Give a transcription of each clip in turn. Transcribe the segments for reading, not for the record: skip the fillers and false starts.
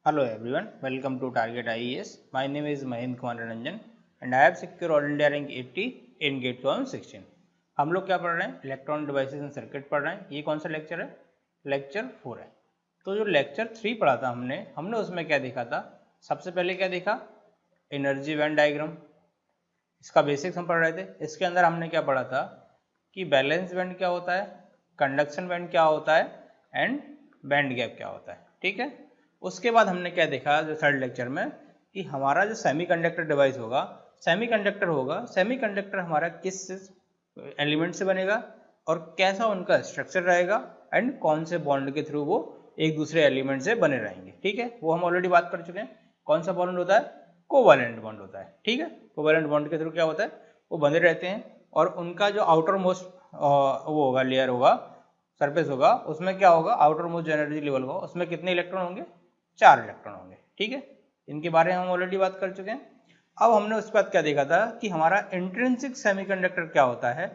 Hello everyone, welcome to Target IES. My name is Mahendra Kumar Ranjan and I have secured All India Rank 80 in GATE 2016. हम लोग क्या पढ़ रहे हैं? Electronic devices and circuit पढ़ रहे हैं। ये कौन सा लेक्चर है? लेक्चर 4 है। तो जो लेक्चर 3 पढ़ा था हमने उसमें क्या देखा था? सबसे पहले क्या देखा? एनर्जी बैंड डायग्राम, इसका बेसिक्स हम पढ़ रहे थे। इसके अंदर हमने क्या पढ़ा था कि बैलेंस बैंड क्या होता है, कंडक्शन बैंड क्या होता है एंड बैंड गैप क्या होता है। ठीक है, उसके बाद हमने क्या देखा जो थर्ड लेक्चर में कि हमारा जो सेमीकंडक्टर डिवाइस होगा, सेमीकंडक्टर हमारा किस एलिमेंट से बनेगा और कैसा उनका स्ट्रक्चर रहेगा एंड कौन से बॉन्ड के थ्रू वो एक दूसरे एलिमेंट से बने रहेंगे। ठीक है, वो हम ऑलरेडी बात कर चुके हैं। कौन सा बॉन्ड होता है? कोवैलेंट बॉन्ड होता है। ठीक है, कोवैलेंट बॉन्ड के थ्रू क्या होता है, वो बंधे रहते हैं और उनका जो आउटर मोस्ट वो होगा, लेयर होगा, सरफेस होगा, उसमें क्या होगा, आउटर मोस्ट जो एनर्जी लेवल होगा उसमें कितने इलेक्ट्रॉन होंगे? 4 इलेक्ट्रॉन होंगे। ठीक है, इनके बारे में हम ऑलरेडी बात कर चुके हैं। अब हमने उसके बाद क्या देखा था कि हमारा इंट्रिंसिक सेमीकंडक्टर क्या होता है।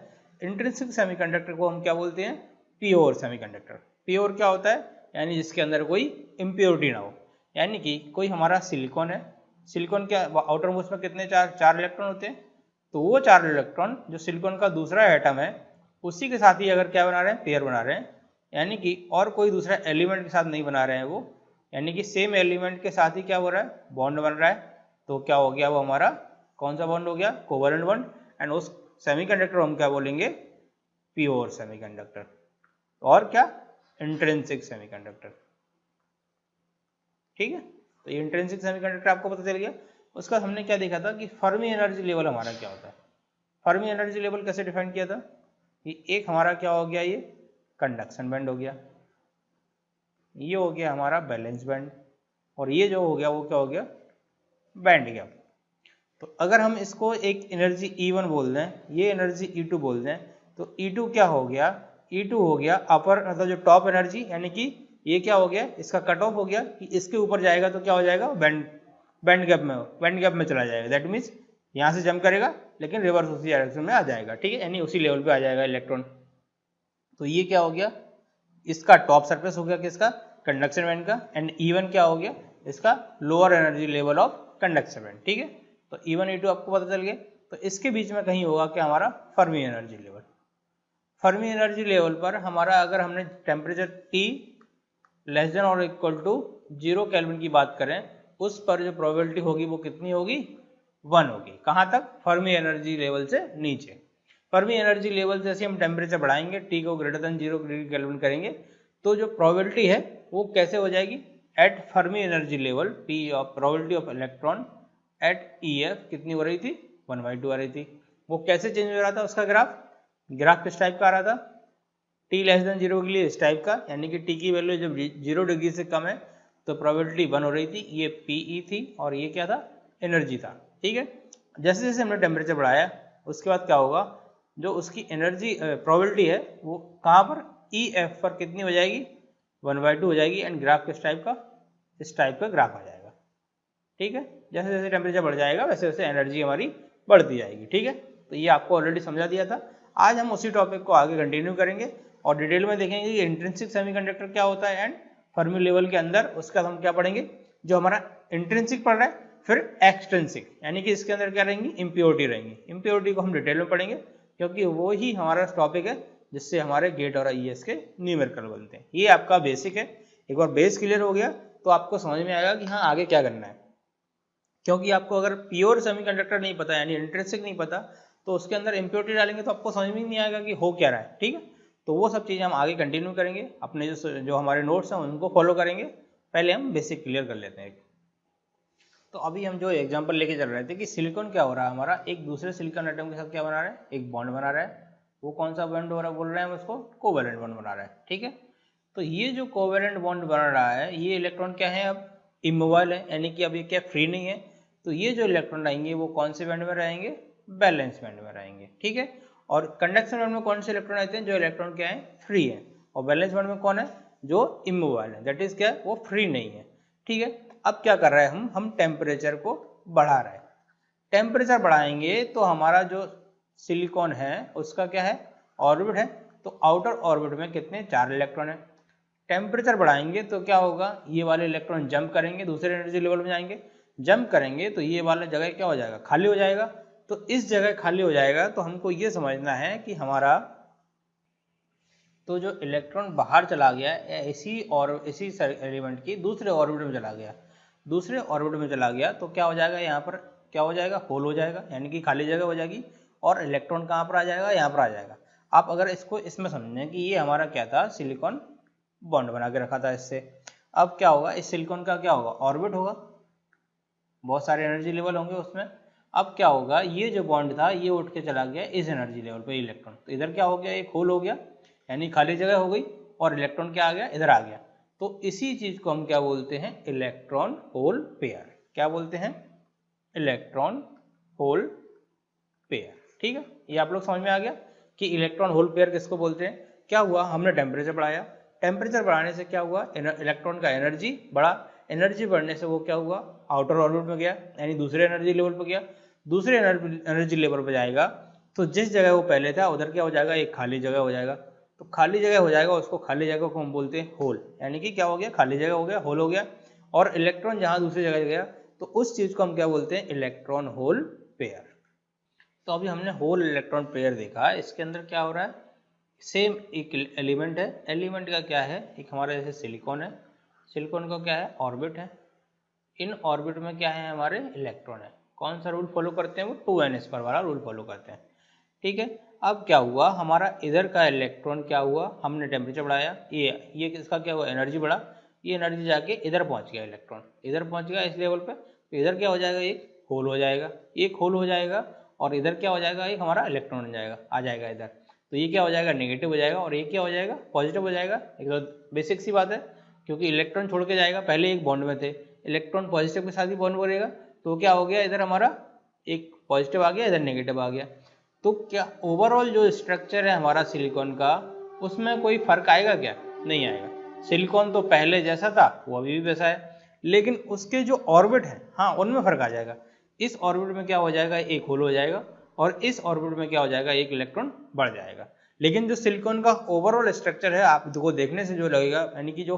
इंट्रिंसिक सेमीकंडक्टर को हम क्या बोलते हैं? Pure semiconductor. प्योर क्या होता है? यानी जिसके अंदर कोई इम्प्योरिटी ना हो, यानी कि कोई हमारा सिलिकॉन है, सिलिकॉन के आउटर मोस्ट में कितने चार इलेक्ट्रॉन होते हैं, तो वो 4 इलेक्ट्रॉन जो सिलिकॉन का दूसरा एटम है उसी के साथ ही अगर क्या बना रहे हैं, पेयर बना रहे हैं, यानी कि और कोई दूसरा एलिमेंट के साथ नहीं बना रहे हैं वो, यानी कि सेम एलिमेंट के साथ ही क्या हो रहा है, बॉन्ड बन रहा है, तो क्या हो गया वो हमारा कौन सा बॉन्ड हो गया? Covalent bond. एंड उस सेमीकंडक्टर हम क्या बोलेंगे? Pure semiconductor. और क्या? Intrinsic semiconductor. ठीक है, तो ये इंट्रिंसिक सेमीकंडक्टर आपको पता चल गया। उसका हमने क्या देखा था कि फर्मी एनर्जी लेवल हमारा क्या होता है। फर्मी एनर्जी लेवल कैसे डिफाइन किया था कि एक हमारा क्या हो गया, ये कंडक्शन बैंड हो गया, ये हो गया हमारा बैलेंस बैंड, और ये जो हो गया वो क्या हो गया? Band gap. तो अगर हम इसको एक एनर्जी E1 बोल दें, ये एनर्जी E2 बोल दें, तो E2 क्या हो गया? E2 हो गया अपर, मतलब जो टॉप एनर्जी, यानी कि ये क्या हो गया, इसका कट ऑफ हो गया कि इसके ऊपर जाएगा तो क्या हो जाएगा? बैंड गैप में चला जाएगा। दैट मीन्स यहाँ से जंप करेगा लेकिन रिवर्स उसी डायरेक्शन में आ जाएगा। ठीक है, यानी उसी लेवल पे आ जाएगा इलेक्ट्रॉन। तो ये क्या हो गया? इसका टॉप सरफेस हो गया किसका? कंडक्शन बैंड का। एंड E1 क्या हो गया? इसका lower energy level of conduction band. ठीक है, तो E1 E2 आपको पता चल गया। तो इसके बीच में कहीं होगा क्या हमारा? Fermi energy level. Fermi energy level पर हमारा अगर हमने टेम्परेचर T लेस देन और इक्वल टू 0 केल्विन की बात करें, उस पर जो प्रोबेबिलिटी होगी वो कितनी होगी? 1 होगी। कहाँ तक? फर्मी एनर्जी लेवल से नीचे। फर्मी एनर्जी लेवल जैसे हम टेम्परेचर बढ़ाएंगे, T को ग्रेटर देन 0 डिग्री केल्विन करेंगे, तो जो प्रोबेबिलिटी है वो कैसे हो जाएगी? At Fermi energy level P of probability of electron at EF कितनी हो रही थी? 1/2 आ रही थी। वो कैसे चेंज हो रहा था? उसका ग्राफ किस टाइप का आ रहा था? T लेस देन 0 के लिए इस टाइप का, यानी कि T की वैल्यू जब 0 डिग्री से कम है तो प्रोबेबिलिटी 1 हो रही थी, ये PE थी, और ये क्या था? एनर्जी था। ठीक है, जैसे जैसे हमने टेम्परेचर बढ़ाया उसके बाद क्या होगा, जो उसकी एनर्जी प्रोबेबिलिटी है वो कहाँ पर? EF पर कितनी हो जाएगी? 1/2 हो जाएगी। एंड ग्राफ किस टाइप का? इस टाइप का ग्राफ आ जाएगा। ठीक है, जैसे जैसे टेम्परेचर बढ़ जाएगा वैसे वैसे एनर्जी हमारी बढ़ती जाएगी। ठीक है, तो ये आपको ऑलरेडी समझा दिया था। आज हम उसी टॉपिक को आगे कंटिन्यू करेंगे और डिटेल में देखेंगे कि इंट्रिंसिक सेमीकंडक्टर क्या होता है एंड फर्मी लेवल के अंदर उसका हम क्या पढ़ेंगे, जो हमारा इंट्रिंसिक पढ़ रहा है, फिर एक्सट्रिंसिक, यानी कि इसके अंदर क्या रहेंगी? इम्प्योरिटी रहेंगी। इम्प्योरिटी को हम डिटेल में पढ़ेंगे क्योंकि वो ही हमारा टॉपिक है जिससे हमारे गेट और IES के न्यूमेरिकल बनते हैं। ये आपका बेसिक है। एक बार बेस क्लियर हो गया तो आपको समझ में आएगा कि हाँ आगे क्या करना है। क्योंकि आपको अगर प्योर सेमीकंडक्टर नहीं पता, यानी इंट्रिंसिक नहीं पता, तो उसके अंदर इम्प्योरिटी डालेंगे तो आपको समझ में नहीं आएगा कि हो क्या रहा है। ठीक है, तो वो सब चीज़ें हम आगे कंटिन्यू करेंगे, अपने जो हमारे नोट्स हैं उनको फॉलो करेंगे। पहले हम बेसिक क्लियर कर लेते हैं। तो अभी हम जो एग्जांपल लेके चल रहे थे कि सिलिकॉन क्या हो रहा है हमारा, एक दूसरे सिलिकॉन एटम के साथ क्या बना रहा है? एक बॉन्ड बना रहा है। वो कौन सा बॉन्ड हो रहा है? बोल रहे हैं हम उसको कोवैलेंट बॉन्ड बना रहा है। ठीक है, तो ये जो कोवैलेंट बॉन्ड बना रहा है, ये इलेक्ट्रॉन क्या है? अब इमोबाइल है, यानी कि अब ये क्या फ्री नहीं है। तो ये जो इलेक्ट्रॉन रहेंगे वो कौन से बैंड में रहेंगे? बैलेंस बैंड में रहेंगे। ठीक है, और कंडक्शन बैंड में कौन से इलेक्ट्रॉन आते हैं? जो इलेक्ट्रॉन क्या है? फ्री है। और बैलेंस बैंड में कौन है? जो इमोबाइल है, दैट इज क्या है? वो फ्री नहीं है। ठीक है, अब क्या कर रहे हैं हम टेम्परेचर को बढ़ा रहे हैं। टेम्परेचर बढ़ाएंगे तो हमारा जो सिलिकॉन है उसका क्या है? ऑर्बिट है। तो आउटर ऑर्बिट में कितने? 4 इलेक्ट्रॉन है। टेम्परेचर बढ़ाएंगे तो क्या होगा, ये वाले इलेक्ट्रॉन जंप करेंगे, दूसरे एनर्जी लेवल में जाएंगे, जंप करेंगे तो ये वाला जगह क्या हो जाएगा, खाली हो जाएगा। तो इस जगह खाली हो जाएगा तो हमको ये समझना है कि हमारा तो जो इलेक्ट्रॉन बाहर चला गया इसी एलिमेंट की दूसरे ऑर्बिट में चला गया, दूसरे ऑर्बिट में चला गया तो क्या हो जाएगा, यहाँ पर क्या हो जाएगा, होल हो जाएगा, यानी कि खाली जगह हो जाएगी और इलेक्ट्रॉन कहाँ पर आ जाएगा, यहाँ पर आ जाएगा। आप अगर इसको इसमें समझें कि ये हमारा क्या था, सिलिकॉन बॉन्ड बना के रखा था इससे। अब क्या होगा, इस सिलिकॉन का क्या होगा, ऑर्बिट होगा, बहुत सारे एनर्जी लेवल होंगे उसमें। अब क्या होगा, ये जो बॉन्ड था ये उठ के चला गया इस एनर्जी लेवल पे इलेक्ट्रॉन, तो इधर क्या हो गया, एक होल हो गया, यानी खाली जगह हो गई और इलेक्ट्रॉन क्या आ गया, इधर आ गया। तो इसी चीज को हम क्या बोलते हैं, इलेक्ट्रॉन होल पेयर। क्या बोलते हैं, इलेक्ट्रॉन होल पेयर। ठीक है, ये आप लोग समझ में आ गया कि इलेक्ट्रॉन होल पेयर किसको बोलते हैं। क्या हुआ, हमने टेम्परेचर बढ़ाया, टेम्परेचर बढ़ाने से क्या हुआ, इलेक्ट्रॉन का एनर्जी बढ़ा, एनर्जी बढ़ने से वो क्या हुआ, आउटर ऑर्बिट में गया, यानी दूसरे एनर्जी लेवल पर गया। दूसरे एनर्जी लेवल पर जाएगा तो जिस जगह वो पहले था उधर क्या हो जाएगा, एक खाली जगह हो जाएगा। तो खाली जगह हो जाएगा, उसको खाली जगह को हम बोलते हैं होल, यानी कि क्या हो गया, खाली जगह हो गया, होल हो गया। और इलेक्ट्रॉन जहां दूसरी जगह गया तो उस चीज को हम क्या बोलते हैं, इलेक्ट्रॉन होल पेयर। तो अभी हमने होल इलेक्ट्रॉन पेयर देखा, इसके अंदर क्या हो रहा है, सेम एक एलिमेंट है, एलिमेंट का क्या है, एक हमारा जैसे सिलिकॉन है, सिलिकॉन का क्या है, ऑर्बिट है, इन ऑर्बिट में क्या है, हमारे इलेक्ट्रॉन है। कौन सा रूल फॉलो करते हैं, वो 2n स्क्वायर वाला रूल फॉलो करते हैं। ठीक है, अब क्या हुआ, हमारा इधर का इलेक्ट्रॉन क्या हुआ, हमने टेम्परेचर बढ़ाया, ये किसका क्या हुआ, एनर्जी बढ़ा, ये एनर्जी जाके इधर पहुंच गया, इलेक्ट्रॉन इधर पहुंच गया इस लेवल पे, तो इधर क्या हो जाएगा, एक होल हो जाएगा, एक होल हो जाएगा, और इधर क्या हो जाएगा, एक हमारा इलेक्ट्रॉन जाएगा, आ जाएगा इधर। तो ये क्या हो जाएगा, नेगेटिव हो जाएगा, और ये क्या हो जाएगा, पॉजिटिव हो जाएगा। एक तो बेसिक सी बात है, क्योंकि इलेक्ट्रॉन छोड़ के जाएगा, पहले एक बॉन्ड में थे, इलेक्ट्रॉन पॉजिटिव के साथ ही बॉन्ड करेगा, तो क्या हो गया, इधर हमारा एक पॉजिटिव आ गया, इधर नेगेटिव आ गया। तो क्या ओवरऑल जो स्ट्रक्चर है हमारा सिलिकॉन का, उसमें कोई फर्क आएगा क्या, नहीं आएगा। सिलिकॉन तो पहले जैसा था वो अभी भी वैसा है, लेकिन उसके जो ऑर्बिट है, हाँ उनमें फर्क आ जाएगा। इस ऑर्बिट में क्या हो जाएगा, एक होल हो जाएगा, और इस ऑर्बिट में क्या हो जाएगा, एक इलेक्ट्रॉन बढ़ जाएगा। लेकिन जो सिलिकॉन का ओवरऑल स्ट्रक्चर है, आपको देखने से जो लगेगा, यानी कि जो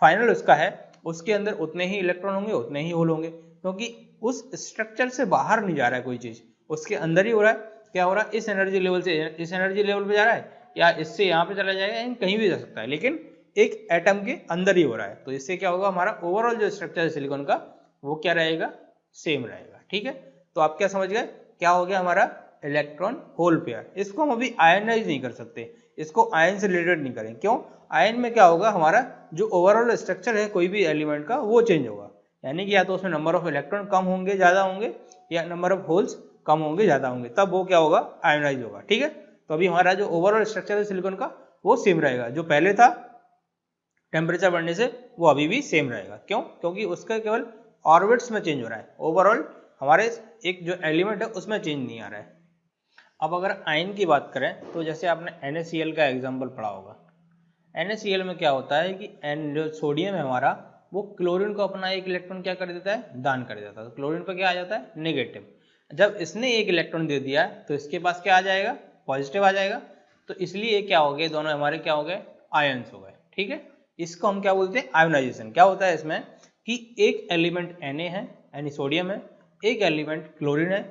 फाइनल उसका है, उसके अंदर उतने ही इलेक्ट्रॉन होंगे, उतने ही होल होंगे, क्योंकि उस स्ट्रक्चर से बाहर नहीं जा रहा है कोई चीज, उसके अंदर ही हो रहा है। क्या हो रहा है, इस एनर्जी लेवल से इस एनर्जी लेवल पे जा रहा है, या इससे यहाँ पे चला जाएगा, कहीं भी जा सकता है, लेकिन एक एटम के अंदर ही हो रहा है। तो इससे क्या होगा, हमारा ओवरऑल जो स्ट्रक्चर है सिलिकॉन का, वो क्या रहेगा, सेम रहेगा। ठीक है, तो आप क्या समझ गए, क्या हो गया हमारा इलेक्ट्रॉन होल पेयर। इसको हम अभी आयनाइज नहीं कर सकते, इसको आयन से रिलेटेड नहीं करें, क्यों, आयन में क्या होगा, हमारा जो ओवरऑल स्ट्रक्चर है कोई भी एलिमेंट का, वो चेंज होगा, यानी कि या तो उसमें नंबर ऑफ इलेक्ट्रॉन कम होंगे, ज्यादा होंगे, या नंबर ऑफ होल्स कम होंगे, ज्यादा होंगे, तब वो क्या होगा, आयोनाइज होगा। ठीक है, तो अभी हमारा जो ओवरऑल स्ट्रक्चर है सिलिकॉन का, वो सेम रहेगा, जो पहले था टेम्परेचर बढ़ने से, वो अभी भी सेम रहेगा। क्यों, क्योंकि उसका केवल ऑर्बिट्स में चेंज हो रहा है, ओवरऑल हमारे एक जो एलिमेंट है उसमें चेंज नहीं आ रहा है। अब अगर आयन की बात करें, तो जैसे आपने NaCl का एग्जाम्पल पढ़ा होगा, NaCl में क्या होता है कि जो सोडियम है हमारा, वो क्लोरीन को अपना एक इलेक्ट्रॉन क्या कर देता है, दान कर देता है, तो क्लोरीन पर क्या आ जाता है, नेगेटिव। जब इसने एक इलेक्ट्रॉन दे दिया तो इसके पास क्या आ जाएगा, पॉजिटिव आ जाएगा। तो इसलिए क्या हो गए, दोनों हमारे क्या हो गए, आयन्स हो गए। ठीक है, इसको हम क्या बोलते हैं, आयोनाइजेशन। क्या होता है इसमें कि एक एलिमेंट Na है, यानी सोडियम है, एक एलिमेंट क्लोरीन है,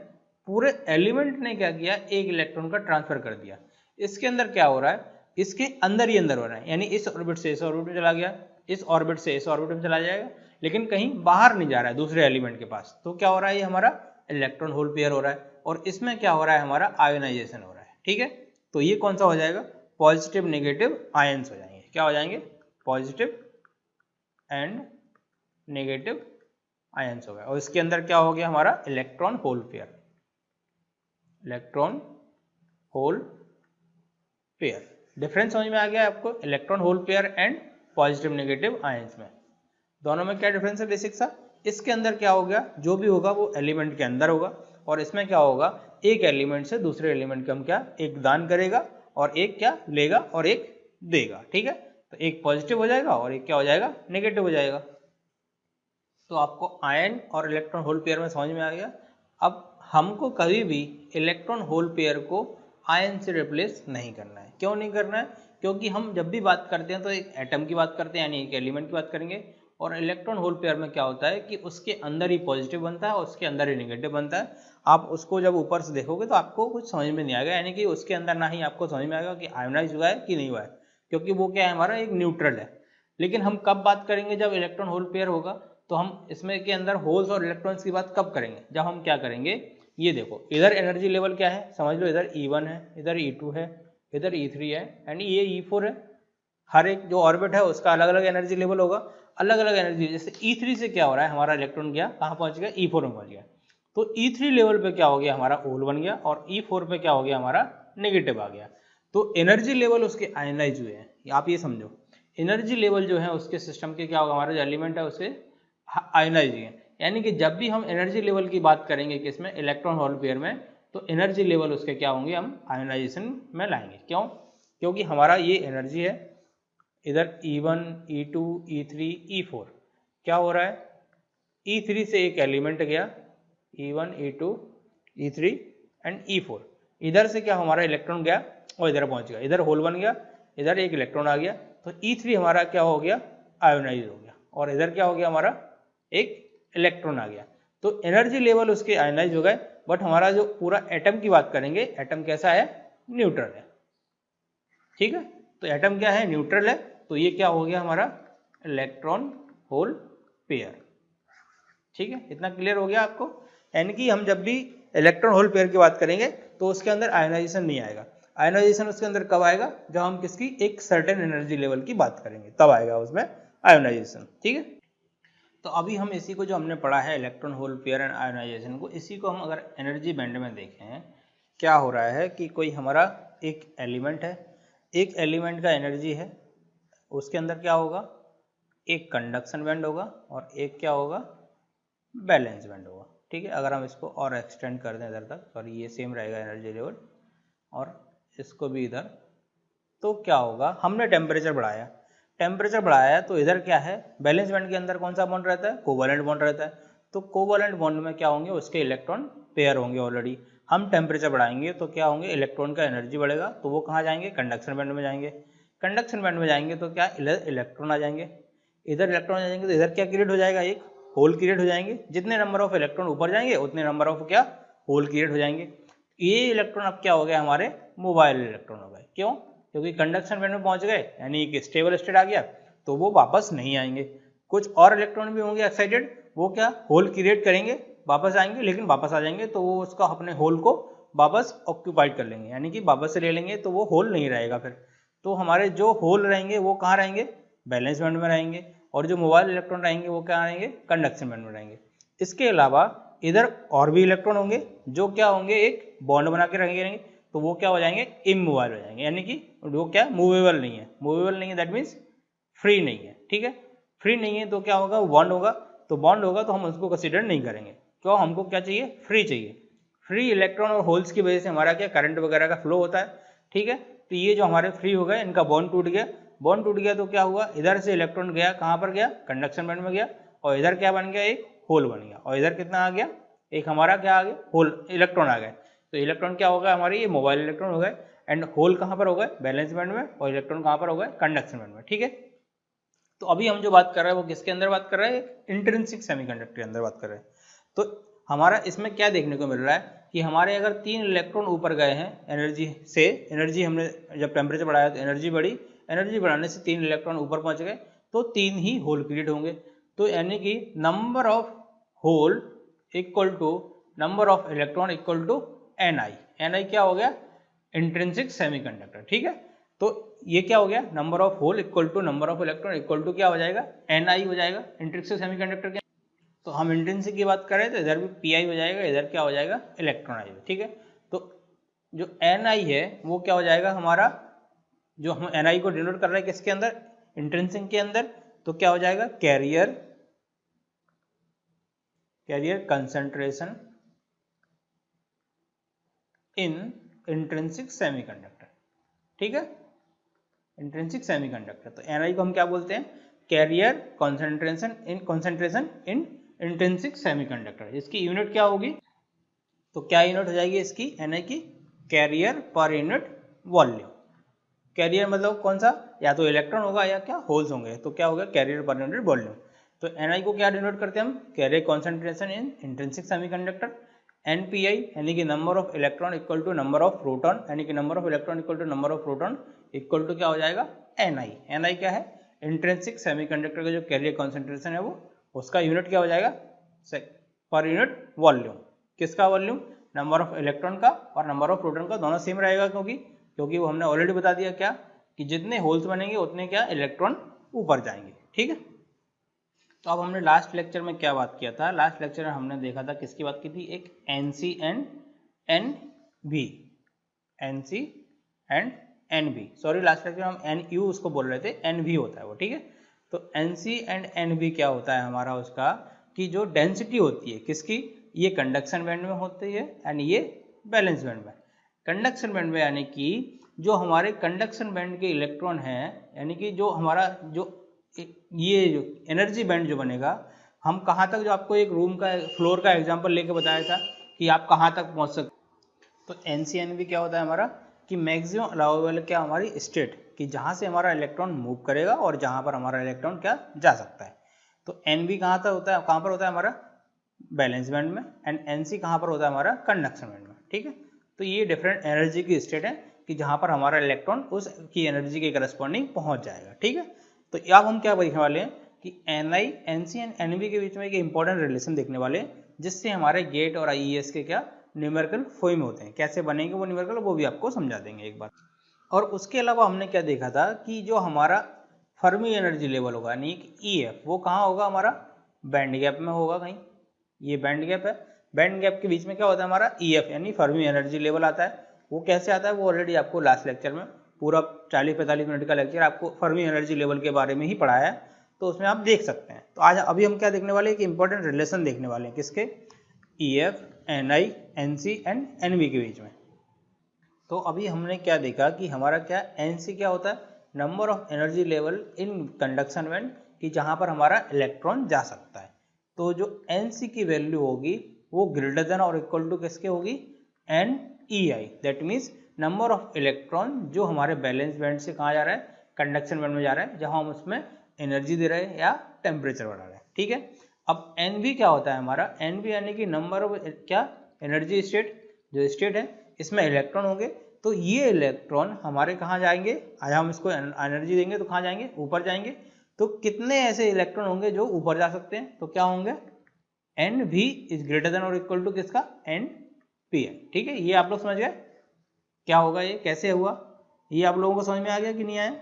पूरे एलिमेंट ने क्या किया, एक इलेक्ट्रॉन का ट्रांसफर कर दिया। इसके अंदर क्या हो रहा है, इसके अंदर ही अंदर हो रहा है, यानी इस ऑर्बिट से इस ऑर्बिट में चला गया, इस ऑर्बिट से इस ऑर्बिट में चला जाएगा, लेकिन कहीं बाहर नहीं जा रहा है दूसरे एलिमेंट के पास। तो क्या हो रहा है, ये हमारा इलेक्ट्रॉन होल पेयर हो रहा है, और इसमें क्या हो रहा है, हमारा आयोनाइजेशन हो रहा है। ठीक है, तो ये कौन सा हो जाएगा, पॉजिटिव नेगेटिव आयंस हो जाएंगे। क्या हो जाएंगे, पॉजिटिव एंड नेगेटिव आयंस हो गया, और इसके अंदर क्या हो गया, हमारा electron hole pair, electron hole pair. Difference समझ में आ गया आपको, electron hole pair and positive negative ions में, दोनों में क्या डिफरेंस है बेसिक सा। इसके अंदर क्या हो गया, जो भी होगा वो एलिमेंट के अंदर होगा, और इसमें क्या होगा, एक एलिमेंट से दूसरे एलिमेंट का हम क्या, एक दान करेगा, और एक क्या लेगा, और एक देगा। ठीक है, तो एक पॉजिटिव हो जाएगा और एक क्या हो जाएगा, नेगेटिव हो जाएगा। तो आपको आयन और इलेक्ट्रॉन होल पेयर में समझ में आ गया। अब हमको कभी भी इलेक्ट्रॉन होल पेयर को आयन से रिप्लेस नहीं करना है। क्यों नहीं करना है, क्योंकि हम जब भी बात करते हैं तो एक एटम की बात करते हैं, यानी एक एलिमेंट की बात करेंगे, और इलेक्ट्रॉन होल पेयर में क्या होता है कि उसके अंदर ही पॉजिटिव बनता है और उसके अंदर ही नेगेटिव बनता है। आप उसको जब ऊपर से देखोगे तो आपको कुछ समझ में नहीं आएगा, यानी कि उसके अंदर ना ही आपको समझ में आएगा कि आयोनाइज हुआ है कि नहीं हुआ है, क्योंकि वो क्या है, हमारा एक न्यूट्रल है। लेकिन हम कब बात करेंगे, जब इलेक्ट्रॉन होल पेयर होगा, तो हम इसमें के अंदर होल्स और इलेक्ट्रॉन्स की बात कब करेंगे, जब हम क्या करेंगे, ये देखो इधर एनर्जी लेवल क्या है, समझ लो इधर E1 है, इधर E2 है, इधर E3 है एंड ये E4 है। हर एक जो ऑर्बिट है उसका अलग अलग एनर्जी लेवल होगा, अलग अलग एनर्जी। जैसे E3 से क्या हो रहा है, हमारा इलेक्ट्रॉन गया कहाँ पहुंच गया, E4 में पहुंच गया, तो E3 लेवल पे क्या हो गया, हमारा होल बन गया, और E4 पे क्या हो गया, हमारा नेगेटिव आ गया। तो एनर्जी लेवल उसके आयनाइज हुए हैं, आप ये समझो एनर्जी लेवल जो है उसके सिस्टम के क्या होगा, हमारा जो एलिमेंट है उसके आयनाइज है। यानी कि जब भी हम एनर्जी लेवल की बात करेंगे किसमें, इलेक्ट्रॉन होल पेयर में, तो एनर्जी लेवल उसके क्या होंगे, हम आयोनाइजेशन में लाएंगे। क्यों, क्योंकि हमारा ये एनर्जी है, इधर E1 E2 E3 E4 क्या हो रहा है, E3 से एक एलिमेंट गया, E1 E2 E3 and E4, इधर से क्या हमारा इलेक्ट्रॉन गया और इधर पहुंच गया, इधर होल बन गया, इधर एक इलेक्ट्रॉन आ गया, तो E3 हमारा क्या हो गया, आयोनाइज हो गया, और इधर क्या हो गया, हमारा एक इलेक्ट्रॉन आ गया। तो एनर्जी लेवल उसके आयोनाइज हो गए, बट हमारा जो पूरा एटम की बात करेंगे, एटम कैसा है, न्यूट्रल है। ठीक है, तो एटम क्या है, न्यूट्रल है, तो ये क्या हो गया, हमारा इलेक्ट्रॉन होल पेयर। ठीक है, इतना क्लियर हो गया आपको। यानी कि हम जब भी इलेक्ट्रॉन होल पेयर की बात करेंगे तो उसके अंदर आयोनाइजेशन नहीं आएगा। आयोनाइजेशन उसके अंदर कब आएगा, जब हम किसकी एक सर्टेन एनर्जी लेवल की बात करेंगे तब आएगा उसमें आयोनाइजेशन। ठीक है, तो अभी हम इसी को जो हमने पढ़ा है electron hole pair and ionization को, इसी को हम अगर एनर्जी बैंड में देखें, क्या हो रहा है कि कोई हमारा एक एलिमेंट है, एक एलिमेंट का एनर्जी है, उसके अंदर क्या होगा, एक कंडक्शन बैंड होगा और एक क्या होगा, बैलेंस बैंड होगा। ठीक है, अगर हम इसको और एक्सटेंड कर दें इधर तक, सॉरी ये सेम रहेगा एनर्जी लेवल, और इसको भी इधर, तो क्या होगा, हमने टेम्परेचर बढ़ाया, टेम्परेचर बढ़ाया तो इधर क्या है, बैलेंस बैंड के अंदर कौन सा बॉन्ड रहता है, कोवैलेंट बॉन्ड रहता है। तो कोवैलेंट बॉन्ड में क्या होंगे, उसके इलेक्ट्रॉन पेयर होंगे ऑलरेडी। हम टेम्परेचर बढ़ाएंगे तो क्या होंगे, इलेक्ट्रॉन का एनर्जी बढ़ेगा, तो वो कहाँ जाएंगे, कंडक्शन बैंड में जाएंगे। कंडक्शन बैंड में जाएंगे तो क्या, इलेक्ट्रॉन आ जाएंगे, इधर इलेक्ट्रॉन आ जाएंगे, तो इधर क्या क्रिएट हो जाएगा, एक होल क्रिएट हो जाएंगे। जितने नंबर ऑफ इलेक्ट्रॉन ऊपर जाएंगे उतने नंबर ऑफ क्या, होल क्रिएट हो जाएंगे। ये इलेक्ट्रॉन अब क्या हो गया, हमारे मोबाइल इलेक्ट्रॉन हो गए। क्यों, क्योंकि कंडक्शन बैंड में पहुंच गए, यानी एक स्टेबल स्टेट आ गया, तो वो वापस नहीं आएंगे। कुछ और इलेक्ट्रॉन भी होंगे एक्साइटेड, वो क्या होल क्रिएट करेंगे, वापस आएंगे, लेकिन वापस आ जाएंगे तो वो उसका अपने होल को वापस ऑक्यूपाइड कर लेंगे, यानी कि वापस से ले लेंगे, तो वो होल नहीं रहेगा फिर। तो हमारे जो होल रहेंगे वो कहाँ रहेंगे, बैलेंस बैंड में रहेंगे, और जो मोबाइल इलेक्ट्रॉन रहेंगे वो क्या रहेंगे, कंडक्शन बैंड में रहेंगे। इसके अलावा इधर और भी इलेक्ट्रॉन होंगे जो क्या होंगे, एक बॉन्ड बना के रहेंगे, तो वो क्या हो जाएंगे, इमोबाइल हो जाएंगे, यानी कि वो क्या मूवेबल नहीं है, मूवेबल नहीं है दैट मीन्स फ्री नहीं है। ठीक है, फ्री नहीं है तो क्या होगा, बॉन्ड होगा, तो बॉन्ड होगा तो हम उसको कंसिडर नहीं करेंगे। क्यों, हमको क्या चाहिए, फ्री चाहिए। फ्री इलेक्ट्रॉन और होल्स की वजह से हमारा क्या करंट वगैरह का फ्लो होता है। ठीक है, तो ये जो हमारे फ्री हो गए, इनका बॉन्ड टूट गया, बॉन्ड टूट गया तो क्या हुआ, इधर से इलेक्ट्रॉन गया कहाँ पर गया, कंडक्शन बैंड में गया, और इधर क्या बन गया, एक होल बन गया, और इधर कितना आ गया, एक हमारा क्या आ गया, होल इलेक्ट्रॉन आ गए। तो इलेक्ट्रॉन क्या होगा, हमारे ये मोबाइल इलेक्ट्रॉन हो गए, एंड होल कहाँ पर हो गए, बैलेंस बैंड में, और इलेक्ट्रॉन कहाँ पर हो गए, कंडक्शन बैंड में। ठीक है, तो अभी हम जो बात कर रहे हैं वो किसके अंदर बात कर रहे हैं, इंट्रिंसिक सेमीकंडक्टर के अंदर बात कर रहे हैं। तो हमारा इसमें क्या देखने को मिल रहा है कि हमारे अगर 3 इलेक्ट्रॉन ऊपर गए हैं एनर्जी से, एनर्जी हमने जब टेम्परेचर बढ़ाया तो एनर्जी बढ़ी, एनर्जी बढ़ाने से 3 इलेक्ट्रॉन ऊपर पहुंच गए, तो 3 ही होल क्रिएट होंगे। तो यानी कि number of hole equal to number of electron equal to Ni। Ni क्या हो गया, इंट्रिंसिक सेमीकंडक्टर। ठीक है, तो ये क्या हो गया, number of hole equal to number of electron equal to क्या हो जाएगा, Ni हो जाएगा इंट्रिंसिक सेमीकंडक्टर के। तो हम इंट्रिंसिक की बात करें तो इधर भी Pi हो जाएगा, इधर क्या हो जाएगा, इलेक्ट्रॉन आई। ठीक है, तो जो Ni है वो क्या हो जाएगा हमारा, जो हम Ni को डिनोट कर रहे हैं किसके अंदर, इंट्रिंसिक के अंदर, तो क्या हो जाएगा, carrier concentration in intrinsic semiconductor. ठीक है, इंट्रिंसिक सेमीकंडक्टर, तो Ni को हम क्या बोलते हैं, carrier concentration in intrinsic semiconductor. इसकी यूनिट क्या होगी, तो क्या यूनिट हो जाएगी इसकी, Ni की, career per unit volume. Career मतलब कौन सा, या तो इलेक्ट्रॉन होगा या क्या होल्स होंगे, तो क्या होगा कैरियर पर यूनिट वॉल्यूम। तो Ni को क्या डिनोट करते हैं हम, carrier concentration in intrinsic semiconductor. Npi यानी कि number of electron equal to number of proton, यानी कि number of electron equal to number of proton equal to क्या हो जाएगा Ni। Ni क्या है, इंट्रिंसिक सेमीकंडक्टर का जो कैरियर कॉन्सेंट्रेशन है वो, उसका यूनिट क्या हो जाएगा पर यूनिट वॉल्यूम। किसका वॉल्यूम, नंबर ऑफ इलेक्ट्रॉन का और नंबर ऑफ प्रोटॉन का, दोनों सेम रहेगा क्योंकि वो हमने ऑलरेडी बता दिया क्या कि जितने होल्स बनेंगे उतने क्या इलेक्ट्रॉन ऊपर जाएंगे। ठीक है, तो अब हमने लास्ट लेक्चर में क्या बात किया था, लास्ट लेक्चर में हमने देखा था किसकी बात की थी, एक NC एंड NV, NC एंड NV, सॉरी लास्ट लेक्चर में हम NU उसको बोल रहे थे, NV होता है वो। ठीक है, तो NC एंड NV क्या होता है हमारा, उसका कि जो डेंसिटी होती है किसकी, ये कंडक्शन बैंड में होती है एंड ये बैलेंस बैंड में। कंडक्शन बैंड में यानी कि जो हमारे कंडक्शन बैंड के इलेक्ट्रॉन हैं, यानी कि जो हमारा जो ये जो एनर्जी बैंड जो बनेगा, हम कहाँ तक, जो आपको एक रूम का फ्लोर का एग्जांपल लेके बताया था कि आप कहाँ तक पहुँच सकते, तो NCNV क्या होता है हमारा कि मैक्सिमम अलाउेबल क्या हमारी स्टेट, कि जहाँ से हमारा इलेक्ट्रॉन मूव करेगा और जहाँ पर हमारा इलेक्ट्रॉन क्या जा सकता है। तो NV कहाँ तक होता है, कहाँ पर होता है हमारा बैलेंस बैंड में, एंड NC कहाँ पर होता है हमारा कंडक्शन बैंड में। ठीक है, तो ये डिफरेंट एनर्जी की स्टेट है कि जहाँ पर हमारा इलेक्ट्रॉन उस की एनर्जी के करस्पॉन्डिंग पहुँच जाएगा। ठीक है, तो अब हम क्या देखने वाले हैं कि Ni, NC एंड NV के बीच में एक इंपॉर्टेंट रिलेशन देखने वाले हैं, जिससे हमारे गेट और IES के क्या न्यूमेरिकल फॉर्म होते हैं, कैसे बनेंगे वो न्यूमेरिकल, वो भी आपको समझा देंगे एक बार। और उसके अलावा हमने क्या देखा था कि जो हमारा फर्मी एनर्जी लेवल होगा यानी कि EF, वो कहाँ होगा हमारा बैंड गैप में होगा कहीं, ये बैंड गैप है, बैंड गैप के बीच में क्या होता है हमारा EF यानी फर्मी एनर्जी लेवल आता है। वो कैसे आता है, वो ऑलरेडी आपको लास्ट लेक्चर में पूरा 40-45 मिनट का लेक्चर आपको फर्मी एनर्जी लेवल के बारे में ही पढ़ाया है, तो उसमें आप देख सकते हैं। तो आज अभी हम क्या देखने वाले हैं कि इंपॉर्टेंट रिलेशन देखने वाले हैं, किसके, EF, Ni, NC एंड NV के बीच में। तो अभी हमने क्या देखा कि हमारा क्या NC क्या होता है, number of energy level in conduction band, कि जहाँ पर हमारा इलेक्ट्रॉन जा सकता है। तो जो NC की वैल्यू होगी वो ग्रेटर देन और इक्वल टू किसके होगी, NEI, that means number of electron जो हमारे बैलेंस बैंड से कहाँ जा रहा है, कंडक्शन बैंड में जा रहा है, जहाँ हम उसमें एनर्जी दे रहे हैं या टेम्परेचर बढ़ा रहे हैं। ठीक है, अब NV क्या होता है हमारा, NV यानी कि नंबर ऑफ क्या एनर्जी स्टेट, जो स्टेट है इसमें इलेक्ट्रॉन होंगे, तो ये इलेक्ट्रॉन हमारे कहाँ जाएंगे, आज हम इसको एनर्जी देंगे तो कहाँ जाएंगे, ऊपर जाएंगे। तो कितने ऐसे इलेक्ट्रॉन होंगे जो ऊपर जा सकते हैं, तो क्या होंगे, NV इज ग्रेटर देन और इक्वल टू किसका, NPi। ठीक है, ये आप लोग समझ गए क्या होगा, ये कैसे हुआ, ये आप लोगों को समझ में आ गया कि नहीं आया।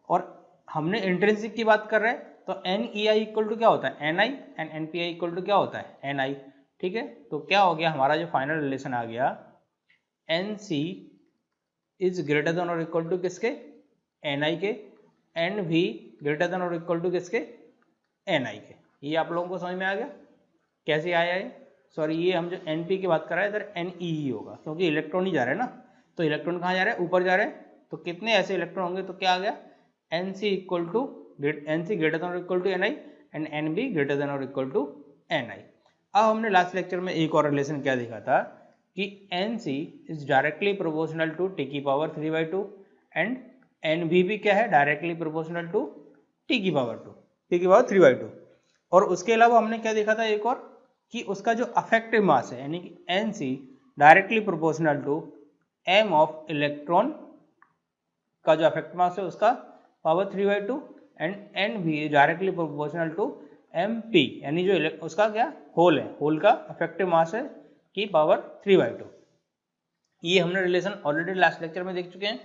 और हमने इंट्रिंसिक की बात कर रहे हैं, तो NEI इक्वल टू क्या होता है, Ni, and NPi equal to क्या होता है, Ni। ठीक है, तो क्या हो गया हमारा जो फाइनल रिलेशन आ गया, NC इज ग्रेटर देन और इक्वल टू किसके, Ni के, NV ग्रेटर देन और इक्वल टू किसके, Ni के। ये आप लोगों को समझ में आ गया कैसे आया है, सॉरी ये हम जो NP की बात कर रहे हैं इधर NE ही होगा, क्योंकि इलेक्ट्रॉन ही जा रहे हैं ना, तो इलेक्ट्रॉन कहाँ जा रहे हैं, ऊपर जा रहे हैं। तो कितने ऐसे इलेक्ट्रॉन होंगे, तो क्या आ गया, NC equal to NC greater than और equal to Ni and NB greater than और इक्वल टू Ni। अब हमने लास्ट लेक्चर में एक और रिलेशन क्या देखा था कि NC is directly proportional to T की पावर 3/2 एंड NV भी क्या है, डायरेक्टली प्रोपोर्शनल टू T की पावर 3/2। और उसके अलावा हमने क्या देखा था एक और, कि उसका जो अफेक्टिव मास है यानी कि NC directly proportional to m of electron का जो अफेक्टिव मास है उसका power 3/2 and NV directly proportional to MP यानी जो उसका क्या होल है, होल का अफेक्टिव मास है की पावर 3/2। ये हमने रिलेशन ऑलरेडी लास्ट लेक्चर में देख चुके हैं।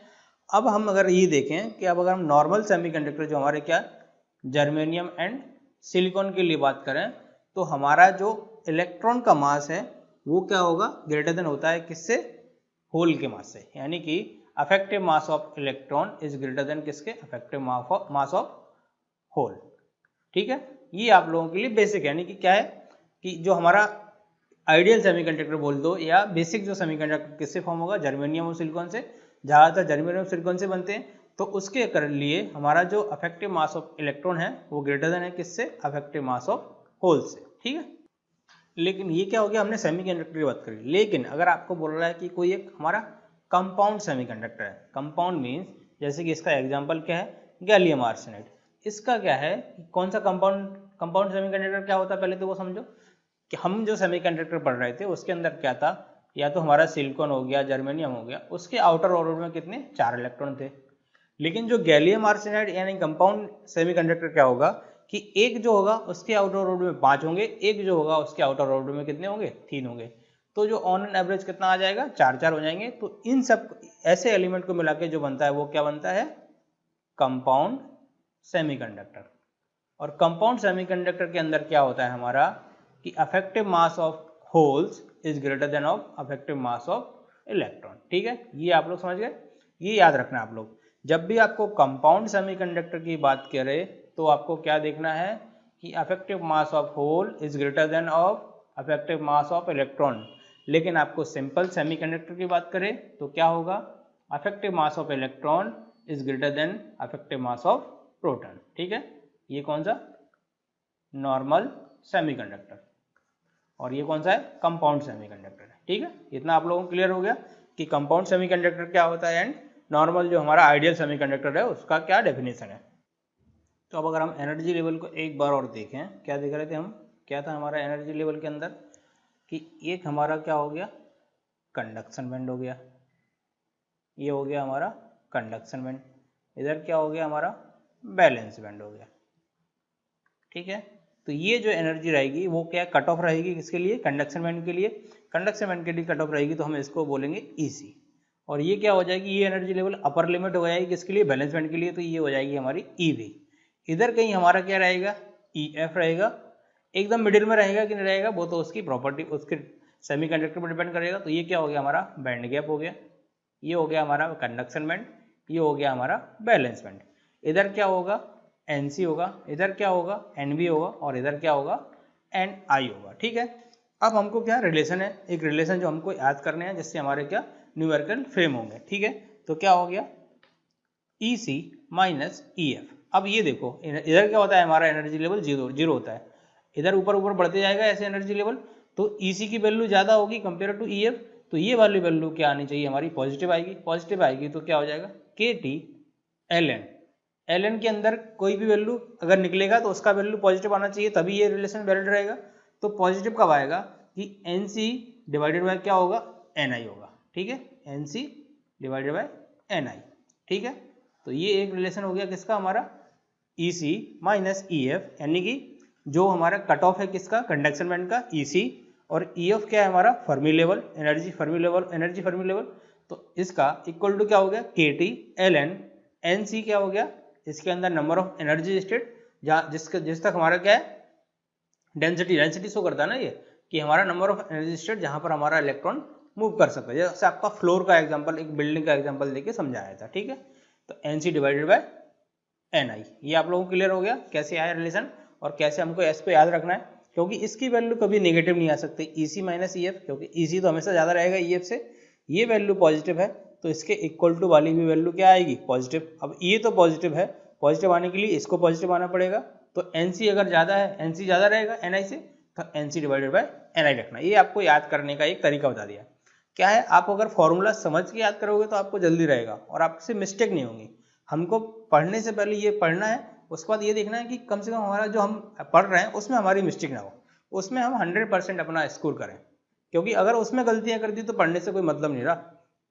अब हम अगर ये देखें कि अब अगर हम नॉर्मल सेमीकंडक्टर जो हमारे क्या जर्मेनियम एंड सिलिकॉन के लिए बात करें, तो हमारा जो इलेक्ट्रॉन का मास है वो क्या होगा, ग्रेटर देन होता है किससे, होल के मास से, यानी कि effective mass of electron is greater then किसके, अफेक्टिव मास ऑफ होल। ठीक है, ये आप लोगों के लिए बेसिक यानी कि क्या है कि जो हमारा आइडियल सेमीकंडक्टर बोल दो या बेसिक जो सेमीकंडक्टर किससे फॉर्म होगा, जर्मेनियम और सिलिकॉन से, ज़्यादातर जर्मेनियम और सिलिकॉन से बनते हैं। तो उसके कर लिए हमारा जो अफेक्टिव मास ऑफ इलेक्ट्रॉन है वो ग्रेटर देन है किससे, अफेक्टिव मास ऑफ होल से। ठीक है, लेकिन ये क्या हो गया, हमने सेमीकंडक्टर की बात करी। लेकिन अगर आपको बोल रहा है कि कोई एक हमारा कंपाउंड सेमीकंडक्टर है, कंपाउंड मीन्स जैसे कि इसका एग्जाम्पल क्या है, गैलियम आर्सेनाइड। इसका क्या है, कौन सा कंपाउंड सेमीकंडक्टर क्या होता है पहले तो वो समझो कि हम जो सेमीकंडक्टर पढ़ रहे थे उसके अंदर क्या था, या तो हमारा सिलिकॉन हो गया, जर्मेनियम हो गया, उसके आउटर ऑर्बिट में कितने 4 इलेक्ट्रॉन थे। लेकिन जो गैलियम आर्सेनाइड यानी कंपाउंड सेमीकंडक्टर क्या होगा कि एक जो होगा उसके आउटर ऑर्बिट में 5 होंगे, एक जो होगा उसके आउटर ऑर्बिट में कितने होंगे 3 होंगे, तो जो ऑन एन एवरेज कितना आ जाएगा 4 हो जाएंगे। तो इन सब ऐसे एलिमेंट को मिला के जो बनता है वो क्या बनता है, कंपाउंड सेमीकंडक्टर। और कंपाउंड सेमीकंडक्टर के अंदर क्या होता है हमारा कि effective mass of holes is greater than of effective mass of electron. ठीक है, ये आप लोग समझ गए, ये याद रखना आप लोग। जब भी आपको कंपाउंड सेमीकंडक्टर की बात करें तो आपको क्या देखना है कि effective mass of hole is greater than of effective mass of electron. लेकिन आपको सिंपल सेमीकंडक्टर की बात करें तो क्या होगा, affective mass of electron is greater then affective mass of proton. ठीक है, ये कौन सा, नॉर्मल सेमीकंडक्टर, और ये कौन सा है, कंपाउंड सेमीकंडक्टर है। ठीक है, इतना आप लोगों को क्लियर हो गया कि कंपाउंड सेमीकंडक्टर क्या होता है एंड नॉर्मल जो हमारा आइडियल सेमीकंडक्टर है उसका क्या डेफिनेशन है। तो अब अगर हम एनर्जी लेवल को एक बार और देखें, क्या देख रहे थे हम, क्या था हमारा एनर्जी लेवल के अंदर कि एक हमारा क्या हो गया, कंडक्शन बैंड हो गया, ये हो गया हमारा कंडक्शन बैंड, इधर क्या हो गया हमारा बैलेंस बैंड हो गया। ठीक है, तो ये जो एनर्जी रहेगी वो क्या कट ऑफ रहेगी किसके लिए, कंडक्शन बैंड के लिए। कंडक्शन बैंड के लिए कट ऑफ रहेगी तो हम इसको बोलेंगे ईसी। और ये क्या हो जाएगी, ये एनर्जी लेवल अपर लिमिट हो जाएगी किसके लिए, बैलेंस बैंड के लिए, तो ये हो जाएगी हमारी ईवी। इधर कहीं हमारा क्या रहेगा, ईएफ रहेगा, एकदम मिडिल में रहेगा कि नहीं रहेगा वो तो उसकी प्रॉपर्टी उसके सेमीकंडक्टर पर डिपेंड करेगा। तो ये क्या हो गया हमारा बैंड गैप हो गया, ये हो गया हमारा कंडक्शन बैंड, ये हो गया हमारा बैलेंस बैंड। इधर क्या होगा एनसी होगा, इधर क्या होगा एनबी होगा, और इधर क्या होगा एनआई होगा। ठीक है, अब हमको क्या रिलेशन है, एक रिलेशन जो हमको याद करने हैं जिससे हमारे क्या न्यूमेरिकल फ्रेम होंगे। ठीक है, तो क्या हो गया ई सी माइनस ई एफ। अब ये देखो इधर क्या होता है हमारा एनर्जी लेवल जीरो होता है, इधर ऊपर ऊपर बढ़ते जाएगा ऐसे एनर्जी लेवल, तो ई सी की वैल्यू ज़्यादा होगी कंपेयर टू ई एफ, तो ये वाली वैल्यू क्या आनी चाहिए हमारी पॉजिटिव आएगी। पॉजिटिव आएगी तो क्या हो जाएगा K T L N, L N के अंदर कोई भी वैल्यू अगर निकलेगा तो उसका वैल्यू पॉजिटिव आना चाहिए तभी ये रिलेशन वैलिड रहेगा। तो पॉजिटिव कब आएगा कि एन सी डिवाइडेड बाय क्या होगा एन आई होगा। ठीक है, N C divided by N I. ठीक है, तो ये एक रिलेशन हो गया किसका हमारा E C minus E F, यानी कि जो हमारा कट ऑफ है किसका कंडक्शन बैंड का ई सी, और ई एफ क्या है हमारा Fermi level, energy Fermi level. तो इसका इक्वल टू क्या हो गया K T L N, N C क्या हो गया इसके अंदर नंबर ऑफ एनर्जी स्टेट जहाँ जिस तक हमारा क्या है डेंसिटी शो करता है ना ये कि हमारा नंबर ऑफ एनर्जी स्टेट जहाँ पर हमारा इलेक्ट्रॉन मूव कर सकता है। जैसे आपका फ्लोर का एग्जांपल एक बिल्डिंग का एग्जांपल देके समझाया था। ठीक है, तो N C divided by N I, ये आप लोगों को क्लियर हो गया कैसे आया रिलेशन और कैसे हमको एस पे याद रखना है, क्योंकि इसकी वैल्यू कभी नेगेटिव नहीं आ सकती ई सी माइनस ई एफ, क्योंकि ई सी तो हमेशा ज़्यादा रहेगा ई एफ से। ये वैल्यू पॉजिटिव है तो इसके इक्वल टू वाली भी वैल्यू क्या आएगी पॉजिटिव। अब ये तो पॉजिटिव है, पॉजिटिव आने के लिए इसको पॉजिटिव आना पड़ेगा, तो एन सी अगर ज़्यादा है एन सी ज़्यादा रहेगा एन आई से, तो N C divided by N I रखना। ये आपको याद करने का एक तरीका बता दिया। क्या है, आप अगर फॉर्मूला समझ के याद करोगे तो आपको जल्दी रहेगा और आपसे मिस्टेक नहीं होगी। हमको पढ़ने से पहले ये पढ़ना है, उसके बाद ये देखना है कि कम से कम हमारा जो हम पढ़ रहे हैं उसमें हमारी मिस्टेक ना हो, उसमें हम 100% अपना स्कोर करें। क्योंकि अगर उसमें गलतियां कर दी तो पढ़ने से कोई मतलब नहीं रहा,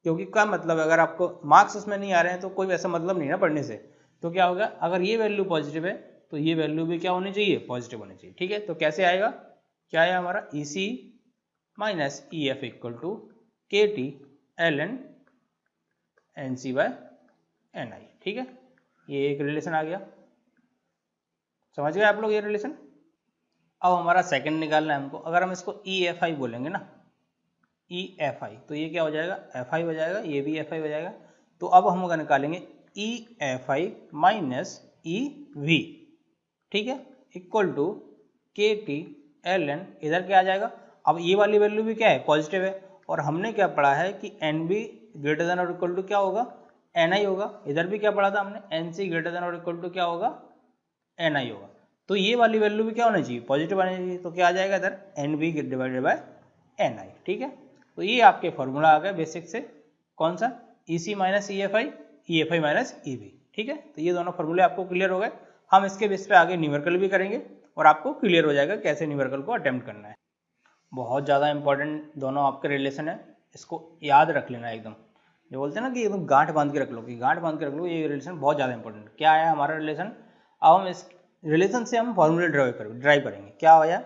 क्योंकि क्या मतलब है अगर आपको मार्क्स उसमें नहीं आ रहे हैं तो कोई ऐसा मतलब नहीं ना पढ़ने से। तो क्या होगा अगर ये वैल्यू पॉजिटिव है तो ये वैल्यू भी क्या होनी चाहिए पॉजिटिव होनी चाहिए। ठीक है, तो कैसे आएगा, क्या है हमारा E C minus E F equal to K T L N N C by N I. ठीक है, ये एक रिलेशन आ गया, समझ गए आप लोग ये रिलेशन। अब हमारा सेकंड निकालना है हमको, अगर हम इसको ई एफ आई बोलेंगे ना ई एफ आई, तो ये क्या हो जाएगा एफ आई हो जाएगा, ये भी एफ आई हो जाएगा। तो अब हम अगर निकालेंगे ई एफ आई माइनस ई वी, ठीक है, equal to K T L N, इधर क्या आ जाएगा, अब ये वाली वैल्यू भी क्या है पॉजिटिव है, और हमने क्या पढ़ा है कि एन बी ग्रेटर देन और इक्वल टू क्या होगा एन आई होगा। इधर भी क्या पढ़ा था हमने एन सी ग्रेटर देन और इक्वल टू क्या होगा एन आई होगा। तो ये वाली वैल्यू भी क्या होनी चाहिए पॉजिटिव आनी चाहिए, तो क्या आ जाएगा इधर N B divided by N I. ठीक है, तो ये आपके फॉर्मूला आ गए बेसिक से, कौन सा E C minus E F I EFi minus EV। ठीक है, तो ये दोनों फॉर्मूले आपको क्लियर हो गए। हम इसके बेस पे आगे न्यूमेरिकल भी करेंगे और आपको क्लियर हो जाएगा कैसे न्यूमेरिकल को अटेम्प्ट करना है। बहुत ज़्यादा इंपॉर्टेंट दोनों आपके रिलेशन है, इसको याद रख लेना एकदम। जो बोलते हैं ना कि एकदम गांठ बांध के रख लो, कि गांठ बांध के रख लो, ये रिलेशन बहुत ज़्यादा इंपॉर्टेंट। क्या है हमारा रिलेशन? अब हम इस रिलेशन से हम फॉर्मूले ड्राइव करेंगे। क्या होया?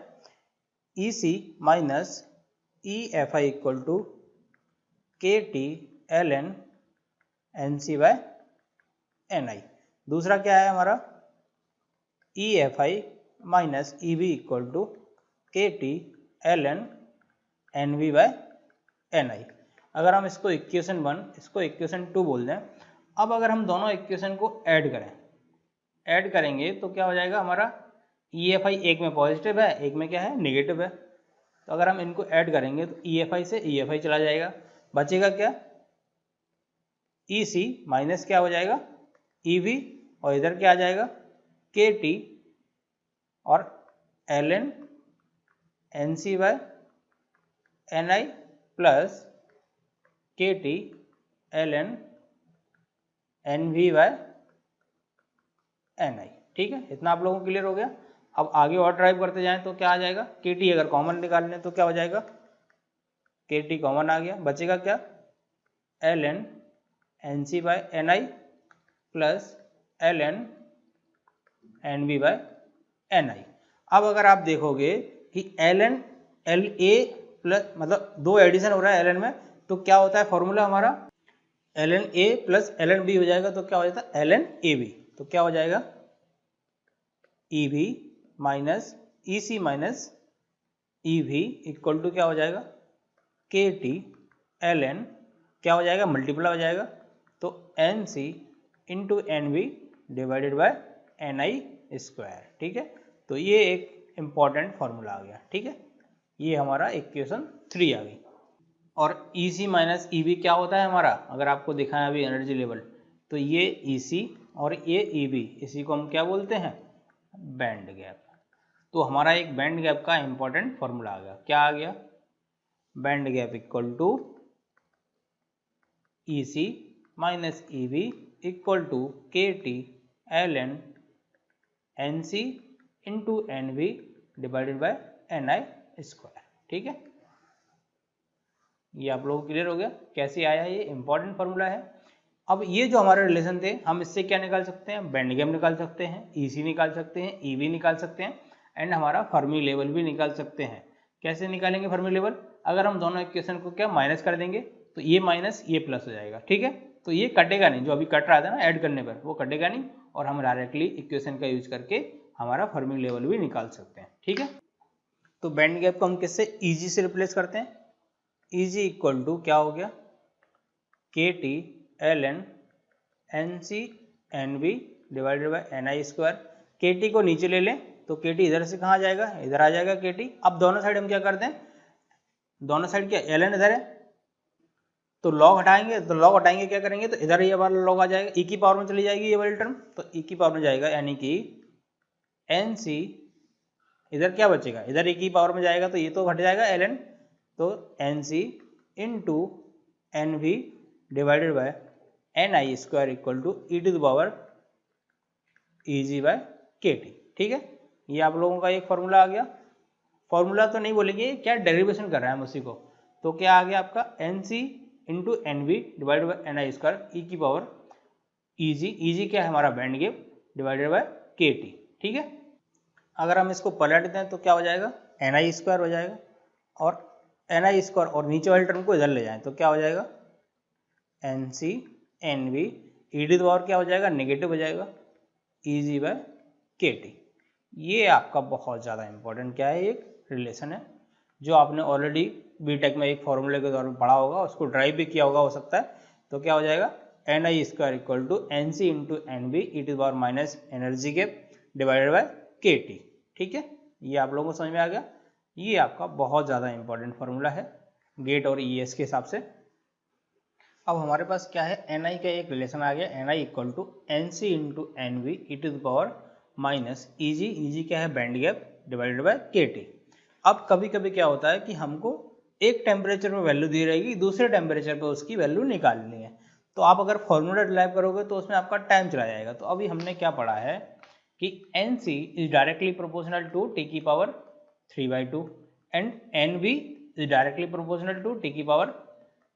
EC minus EFi equal to KT ln NC by NI। दूसरा क्या है हमारा? EFi minus EV equal to KT ln NV by NI। अगर हम इसको इक्वेशन 1, इसको इक्वेशन 2 बोल दें। अब अगर हम दोनों इक्वेशन को ऐड करेंगे तो क्या हो जाएगा हमारा? EFi एक में पॉजिटिव है, एक में क्या है? नेगेटिव है। तो अगर हम इनको ऐड करेंगे तो EFi से EFi चला जाएगा, बचेगा क्या? EC माइनस क्या हो जाएगा? EV, और इधर क्या आ जाएगा? KT और ln NC by NI plus KT ln NV by NI। ठीक है, इतना आप लोगों को क्लियर हो गया। अब आगे और ड्राइव करते जाएं तो क्या आ जाएगा? KT अगर कॉमन निकाल लें तो क्या हो जाएगा? KT कॉमन आ गया, बचेगा क्या? ln NC by NI plus ln NV by NI। अब अगर आप देखोगे कि ln LA प्लस, मतलब दो एडिशन हो रहा है ln में, तो क्या होता है फॉर्मूला हमारा? ln A plus ln B हो जाएगा, तो क्या हो जाता है? ln AB। तो क्या हो जाएगा? EV minus EC minus EV equal to क्या हो जाएगा? KT ln क्या हो जाएगा? मल्टीप्लाई हो जाएगा, तो NC into NV divided by NI square. ठीक है, तो ये एक इम्पॉर्टेंट फॉर्मूला आ गया। ठीक है, ये हमारा इक्वेशन 3 आ गई। और EC माइनस EV क्या होता है हमारा? अगर आपको दिखाएं अभी एनर्जी लेवल, तो ये EC और ये EV, इसी को हम क्या बोलते हैं? Band gap. तो हमारा एक बैंड गैप का इंपॉर्टेंट फॉर्मूला आ गया। क्या आ गया? Band gap equal to EC minus EV equal to KT ln NC into NV divided by NI square. ठीक है, ये आप लोगों को क्लियर हो गया कैसे आया? ये इंपॉर्टेंट फॉर्मूला है। अब ये जो हमारे रिलेशन थे, हम इससे क्या निकाल सकते हैं? बैंड गैप निकाल सकते हैं, EC निकाल सकते हैं, EV निकाल सकते हैं, एंड हमारा फर्मी लेवल भी निकाल सकते हैं। कैसे निकालेंगे फर्मी लेवल? अगर हम दोनों इक्वेशन को क्या माइनस कर देंगे तो ये माइनस ये प्लस हो जाएगा। ठीक है, तो ये कटेगा नहीं, जो अभी कट रहा था ना ऐड करने पर, वो कटेगा नहीं, और हम डायरेक्टली इक्वेशन का यूज करके हमारा फर्मी लेवल भी निकाल सकते हैं। ठीक है, तो बैंड गैप को हम किससे? EG से रिप्लेस करते हैं। EG इक्वल टू क्या हो गया? KT ln NC NV divided by NI square. KT को नीचे ले लें तो KT इधर से कहाँ जाएगा? इधर आ जाएगा KT। अब दोनों साइड हम क्या करते हैं? दोनों साइड क्या? ln इधर है तो लॉग हटाएंगे, तो लॉग हटाएंगे क्या करेंगे? तो इधर ये वाला लॉग आ जाएगा, e की पावर में चली जाएगी ये वाली टर्म, तो e की पावर में जाएगा, यानी कि NC इधर क्या बचेगा? इधर e की पावर में जाएगा तो ये तो घट जाएगा ln, तो NC into NV divided by NI square equal to e to the power EG by KT। ठीक है, ये आप लोगों का एक फॉर्मूला आ गया। फॉर्मूला तो नहीं बोलेंगे, क्या डेरिवेशन कर रहे हैं हम उसी को। तो क्या आ गया आपका? NC into NV divided by NI square e की पावर EG क्या है हमारा? Band gap divided by KT। ठीक है, अगर हम इसको पलट दें तो क्या हो जाएगा? NI स्क्वायर हो जाएगा, और NI स्क्वायर और नीचे वाली टर्म को इधर ले जाएं तो क्या हो जाएगा? NC NV e to the power क्या हो जाएगा? नेगेटिव हो जाएगा, EG बाय KT। ये आपका बहुत ज़्यादा इंपॉर्टेंट क्या है? एक रिलेशन है जो आपने ऑलरेडी बीटेक में एक फॉर्मूले के दौरान पढ़ा होगा, उसको ड्राइव भी किया होगा हो सकता है। तो क्या हो जाएगा? NI square equal to NC into NV e to the power minus energy gap divided by KT। ठीक है, ये आप लोगों को समझ में आ गया। ये आपका बहुत ज़्यादा इंपॉर्टेंट फार्मूला है गेट और ES के हिसाब से। अब हमारे पास क्या है? NI का एक रिलेशन आ गया, NI equal to NC into NV e to the power minus EG क्या है? Band gap divided by KT। अब कभी कभी क्या होता है कि हमको एक टेम्परेचर पर वैल्यू दी रहेगी, दूसरे टेम्परेचर पर उसकी वैल्यू निकालनी है। तो आप अगर फॉर्मूला डिराइव करोगे तो उसमें आपका टाइम चला जाएगा। तो अभी हमने क्या पढ़ा है कि NC is directly proportional to T की power 3/2 and NV is directly proportional to T की पावर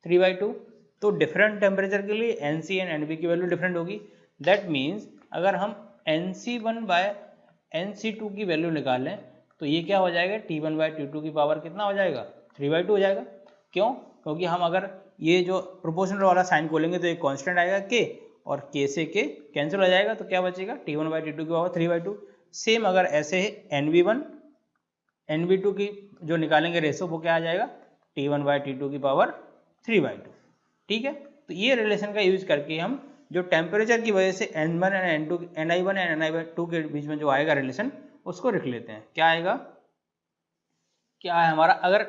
3/2। तो डिफरेंट टेम्परेचर के लिए NC एंड NV की वैल्यू डिफरेंट होगी। दैट मीन्स अगर हम NC1 बाय NC2 की वैल्यू निकालें तो ये क्या हो जाएगा, T1 बाय T2 की पावर कितना हो जाएगा, 3/2 हो जाएगा। क्यों? क्योंकि हम अगर ये जो प्रोपोर्शनल वाला साइन खोलेंगे तो एक कांस्टेंट आएगा k, और k से k कैंसिल हो जाएगा तो क्या बचेगा, T1 बाई T2 की पावर 3/2। सेम अगर ऐसे NV1 NV2 की जो निकालेंगे रेशो वो क्या आ जाएगा, T1 बाई T2 की पावर 3/2। ठीक है, तो ये रिलेशन का यूज करके हम जो टेम्परेचर की वजह से N1 and N2 Ni1 and Ni2 के बीच में जो आएगा रिलेशन उसको लिख लेते हैं। क्या आएगा, क्या है हमारा, अगर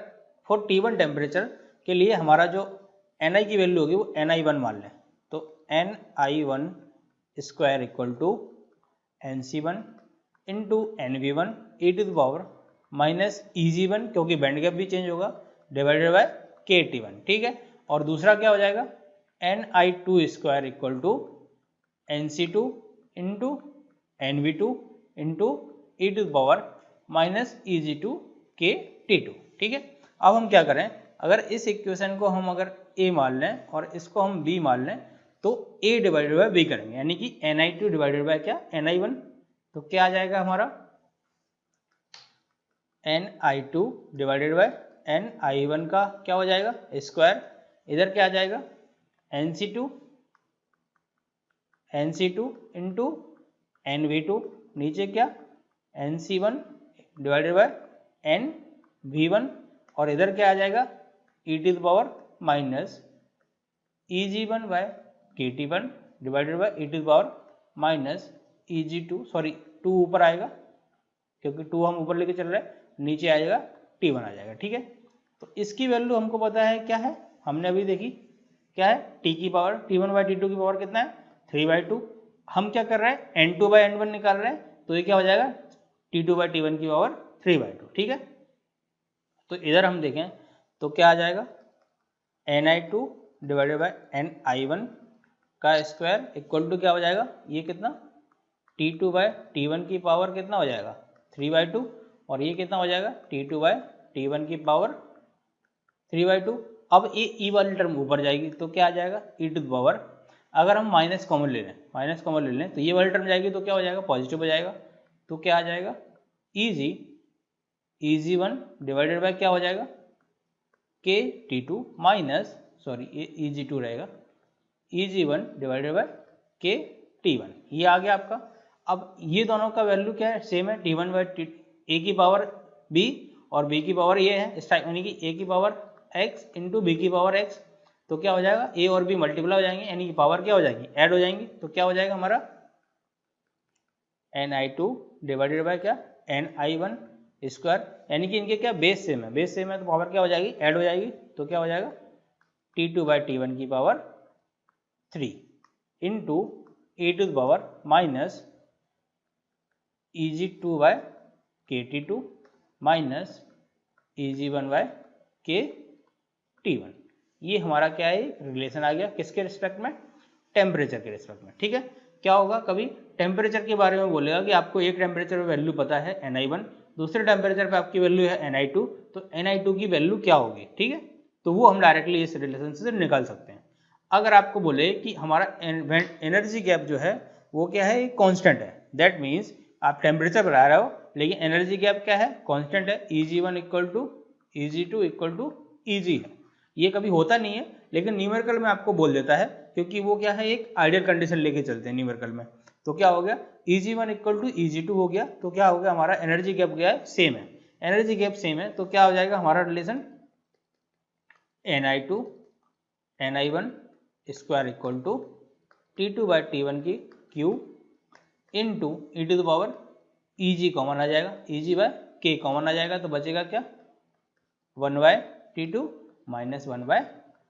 फॉर T1 टेम्परेचर के लिए हमारा जो Ni की वैल्यू होगी वो Ni1 मान लें, तो Ni1 square equal to NC1 into NV1 e to the power minus Eg1, क्योंकि बैंड गैप भी चेंज होगा, डिवाइडेड बाय KT1। ठीक है, और दूसरा क्या हो जाएगा, Ni2 square equal to NC2 into NV2 into e to the power minus Eg2 KT2। ठीक है, अब हम क्या करें, अगर इस इक्वेशन को हम अगर A मान लें और इसको हम B मान लें तो A डिवाइडेड बाय B करेंगे, यानी कि Ni2 डिवाइडेड बाय क्या, Ni1। तो क्या आ जाएगा हमारा, Ni2 डिवाइडेड बाय Ni1 का क्या हो जाएगा स्क्वायर, इधर क्या आ जाएगा NC2 इंटू NV2, नीचे क्या NC1 डिवाइडेड बाय NV1, और इधर क्या आ जाएगा e to the power minus Eg1 by KT1 divided by e to the power minus Eg2, sorry 2 ऊपर आएगा क्योंकि 2 हम ऊपर लेके चल रहे हैं, नीचे आ जाएगा T1 आ जाएगा। ठीक है, तो इसकी वैल्यू हमको पता है क्या है, हमने अभी देखी क्या है, T की पावर T1 बाई T2 की पावर कितना है 3/2। हम क्या कर रहे हैं N2 बाई N1 निकाल रहे हैं, तो ये क्या हो जाएगा T2 बाई T1 की पावर 3/2। ठीक है, तो इधर हम देखें तो क्या आ जाएगा Ni2 डिवाइडेड बाय Ni1 का स्क्वायर इक्वल टू क्या हो जाएगा, ये कितना T2 बाय T1 की पावर कितना हो जाएगा 3/2, और ये कितना हो जाएगा T2 बाय T1 की पावर 3/2। अब ये ई वाली टर्म ऊपर जाएगी तो क्या आ जाएगा e टू द पावर, अगर हम माइनस कॉमन ले लें तो ये वाली टर्म जाएगी तो क्या हो जाएगा पॉजिटिव हो जाएगा, तो क्या आ जाएगा Eg1 डिवाइडेड बाय क्या हो जाएगा KT2 माइनस, सॉरी ये Eg2 रहेगा, Eg1 डिवाइडेड बाय KT1, ये आ गया आपका। अब ये दोनों का वैल्यू क्या है, सेम है, T1 बाई A की पावर B और B की पावर ये है इस टाइप, यानी कि A की पावर x इंटू B की पावर x, तो क्या हो जाएगा A और B मल्टीप्लाई हो जाएंगे, यानी कि पावर क्या हो जाएगी ऐड हो जाएंगी, तो क्या हो जाएगा हमारा Ni2 डिवाइडेड बाय क्या Ni1 स्क्वायर, यानी कि इनके क्या बेस सेम है तो पावर क्या हो जाएगी ऐड हो जाएगी, तो क्या हो जाएगा T2 बाई T1 की power 3 into e to the power minus Eg2 by KT2 minus Eg1 by KT1। ये हमारा क्या है रिलेशन आ गया, किसके रिस्पेक्ट में, टेम्परेचर के रिस्पेक्ट में। ठीक है, क्या होगा कभी टेम्परेचर के बारे में बोलेगा कि आपको एक टेम्परेचर पे वैल्यू पता है Ni1, दूसरे टेम्परेचर पे आपकी वैल्यू है Ni2, तो Ni2 की वैल्यू क्या होगी, ठीक है, तो वो हम डायरेक्टली इस रिलेशन से निकाल सकते हैं। अगर आपको बोले कि हमारा एनर्जी गैप जो है वो क्या है कांस्टेंट है, दैट मीन्स आप टेम्परेचर बढ़ा रहे हो लेकिन एनर्जी गैप क्या है कांस्टेंट है, Eg1 equal to Eg2 equal to Eg है। ये कभी होता नहीं है लेकिन न्यूमेरिकल में आपको बोल देता है, क्योंकि वो क्या है एक आइडियल कंडीशन लेके चलते हैं न्यूमेरिकल में। तो क्या हो गया Eg1 इक्वल टू Eg2 हो गया, तो क्या हो गया हमारा एनर्जी गैप गया है सेम है, एनर्जी गैप सेम है तो क्या हो जाएगा हमारा relation Ni2 Ni1 square equal to T2 by T1 की cube into E to the power Eg common आ जाएगा, Eg बाय K कॉमन आ जाएगा, तो बचेगा क्या 1 bye T2 minus 1 bye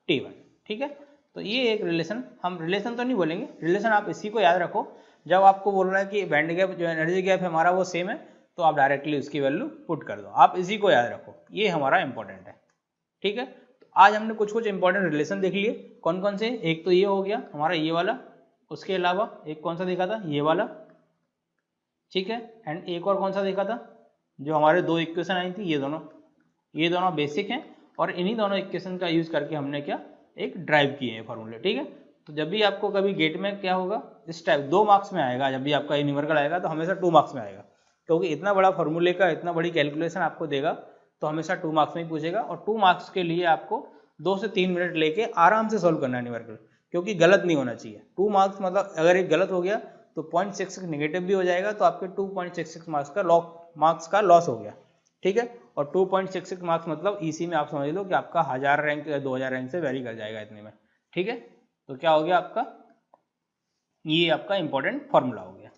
T1। ठीक है, तो ये एक रिलेशन, हम रिलेशन तो नहीं बोलेंगे, रिलेशन आप इसी को याद रखो। जब आपको बोल रहा है कि बैंड गैप जो एनर्जी गैप है हमारा वो सेम है, तो आप डायरेक्टली उसकी वैल्यू पुट कर दो, आप इसी को याद रखो, ये हमारा इंपॉर्टेंट है। ठीक है, तो आज हमने कुछ कुछ इंपॉर्टेंट रिलेशन देख लिए। कौन कौन से? एक तो ये हो गया हमारा ये वाला, उसके अलावा एक कौन सा देखा था? ये वाला, ठीक है। एंड एक और कौन सा देखा था? जो हमारे दो इक्वेशन आई थी, ये दोनों बेसिक हैं और इन्हीं दोनों इक्वेशन का यूज करके हमने क्या एक ड्राइव किए हैं फॉर्मूले, ठीक है। तो जब भी आपको कभी गेट में क्या होगा, इस टाइप 2 मार्क्स में आएगा, जब भी आपका न्यूमेरिकल आएगा तो हमेशा 2 मार्क्स में आएगा, क्योंकि इतना बड़ा फॉर्मूले का इतना बड़ी कैलकुलेशन आपको देगा तो हमेशा 2 मार्क्स में ही पूछेगा। और 2 मार्क्स के लिए आपको 2 से 3 मिनट लेके आराम से सॉल्व करना है न्यूमेरिकल, क्योंकि गलत नहीं होना चाहिए। 2 मार्क्स मतलब अगर एक गलत हो गया तो 0.66 नेगेटिव भी हो जाएगा, तो आपके 2.66 मार्क्स का लॉस हो गया, ठीक है। और 2.66 मार्क्स मतलब इसी में आप समझ लो कि आपका 1000 रैंक या 2000 रैंक से वेरी कर जाएगा इतने में, ठीक है। तो क्या हो गया आपका, ये आपका इंपॉर्टेंट फॉर्मूला हो गया।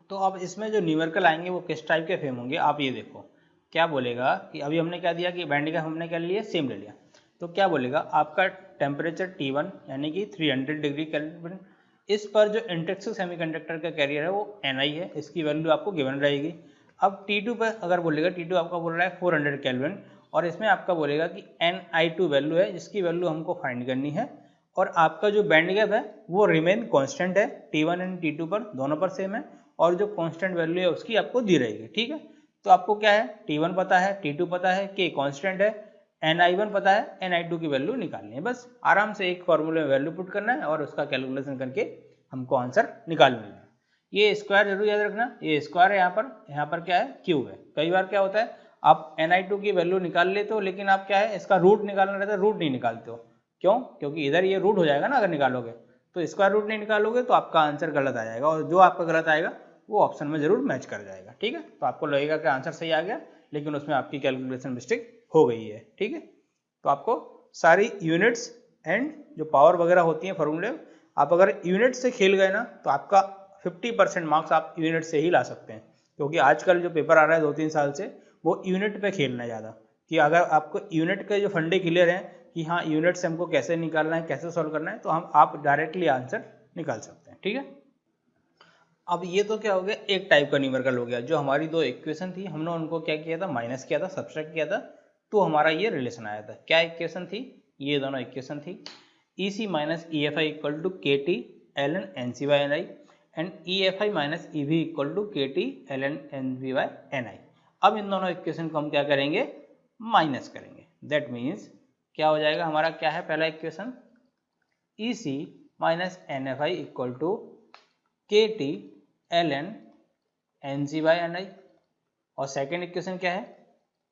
तो अब इसमें जो न्यूमेरिकल आएंगे वो किस टाइप के फेम होंगे, आप ये देखो क्या बोलेगा कि अभी हमने क्या दिया कि बैंड का हमने क्या लिया, सेम ले लिया। तो क्या बोलेगा आपका टेम्परेचर T1 यानी कि 300 डिग्री केल्विन, इस पर जो इंटेक्सिल सेमीकंडक्टर का कैरियर है वो Ni है, इसकी वैल्यू आपको गिवन रहेगी। अब T2 पर अगर बोलेगा, T2 आपका बोल रहा है 400 केल्विन और इसमें आपका बोलेगा कि Ni2 वैल्यू है जिसकी वैल्यू हमको फाइंड करनी है। और आपका जो बैंड गैप है वो रिमेन कांस्टेंट है, T1 एंड T2 पर दोनों पर सेम है और जो कांस्टेंट वैल्यू है उसकी आपको दी रहेगी, ठीक है। तो आपको क्या है, T1 पता है, T2 पता है, K कांस्टेंट है, Ni1 पता है, Ni2 की वैल्यू निकालनी है। बस आराम से एक फॉर्मूले में वैल्यू पुट करना है और उसका कैलकुलेशन करके हमको आंसर निकाल लेना है। ये स्क्वायर जरूर याद रखना, ये स्क्वायर है, यहाँ पर क्या है, क्यूब है। कई बार क्या होता है आप Ni2 की वैल्यू निकाल लेते हो लेकिन आप क्या है इसका रूट निकालना रहता है, रूट नहीं निकालते हो। क्यों? क्योंकि इधर ये रूट हो जाएगा ना, अगर निकालोगे तो स्क्वायर रूट नहीं निकालोगे तो आपका आंसर गलत आ जाएगा और जो आपका गलत आएगा वो ऑप्शन में जरूर मैच कर जाएगा, ठीक है। तो आपको लगेगा कि आंसर सही आ गया लेकिन उसमें आपकी कैलकुलेशन मिस्टेक हो गई है, ठीक है। तो आपको सारी यूनिट्स एंड जो पावर वगैरह होती हैं फॉर्मूले, आप अगर यूनिट से खेल गए ना तो आपका 50% मार्क्स आप यूनिट से ही ला सकते हैं, क्योंकि आजकल जो पेपर आ रहा है 2-3 साल से वो यूनिट पे खेलना है ज़्यादा, कि अगर आपको यूनिट के जो फंडे क्लियर हैं कि हाँ यूनिट से हमको कैसे निकालना है, कैसे सॉल्व करना है, तो हम आप डायरेक्टली आंसर निकाल सकते हैं, ठीक है। अब ये तो क्या हो गया, एक टाइप का न्यूमेरिकल हो गया। जो हमारी दो इक्वेशन थी हमने उनको क्या किया था, माइनस किया था, सब्सट्रैक्ट किया था, तो हमारा ये रिलेशन आया था। क्या इक्वेशन थी? ये दोनों इक्वेशन थी, EC minus EFI equal to KT ln NC by NI and EFI minus EV equal to KT ln NV by NI। अब इन दोनों इक्वेशन को हम क्या करेंगे, माइनस करेंगे। दैट मीन्स क्या हो जाएगा हमारा, क्या है पहला equation, EC minus NFI equal to KT ln NC by NI और सेकेंड इक्वेशन क्या है,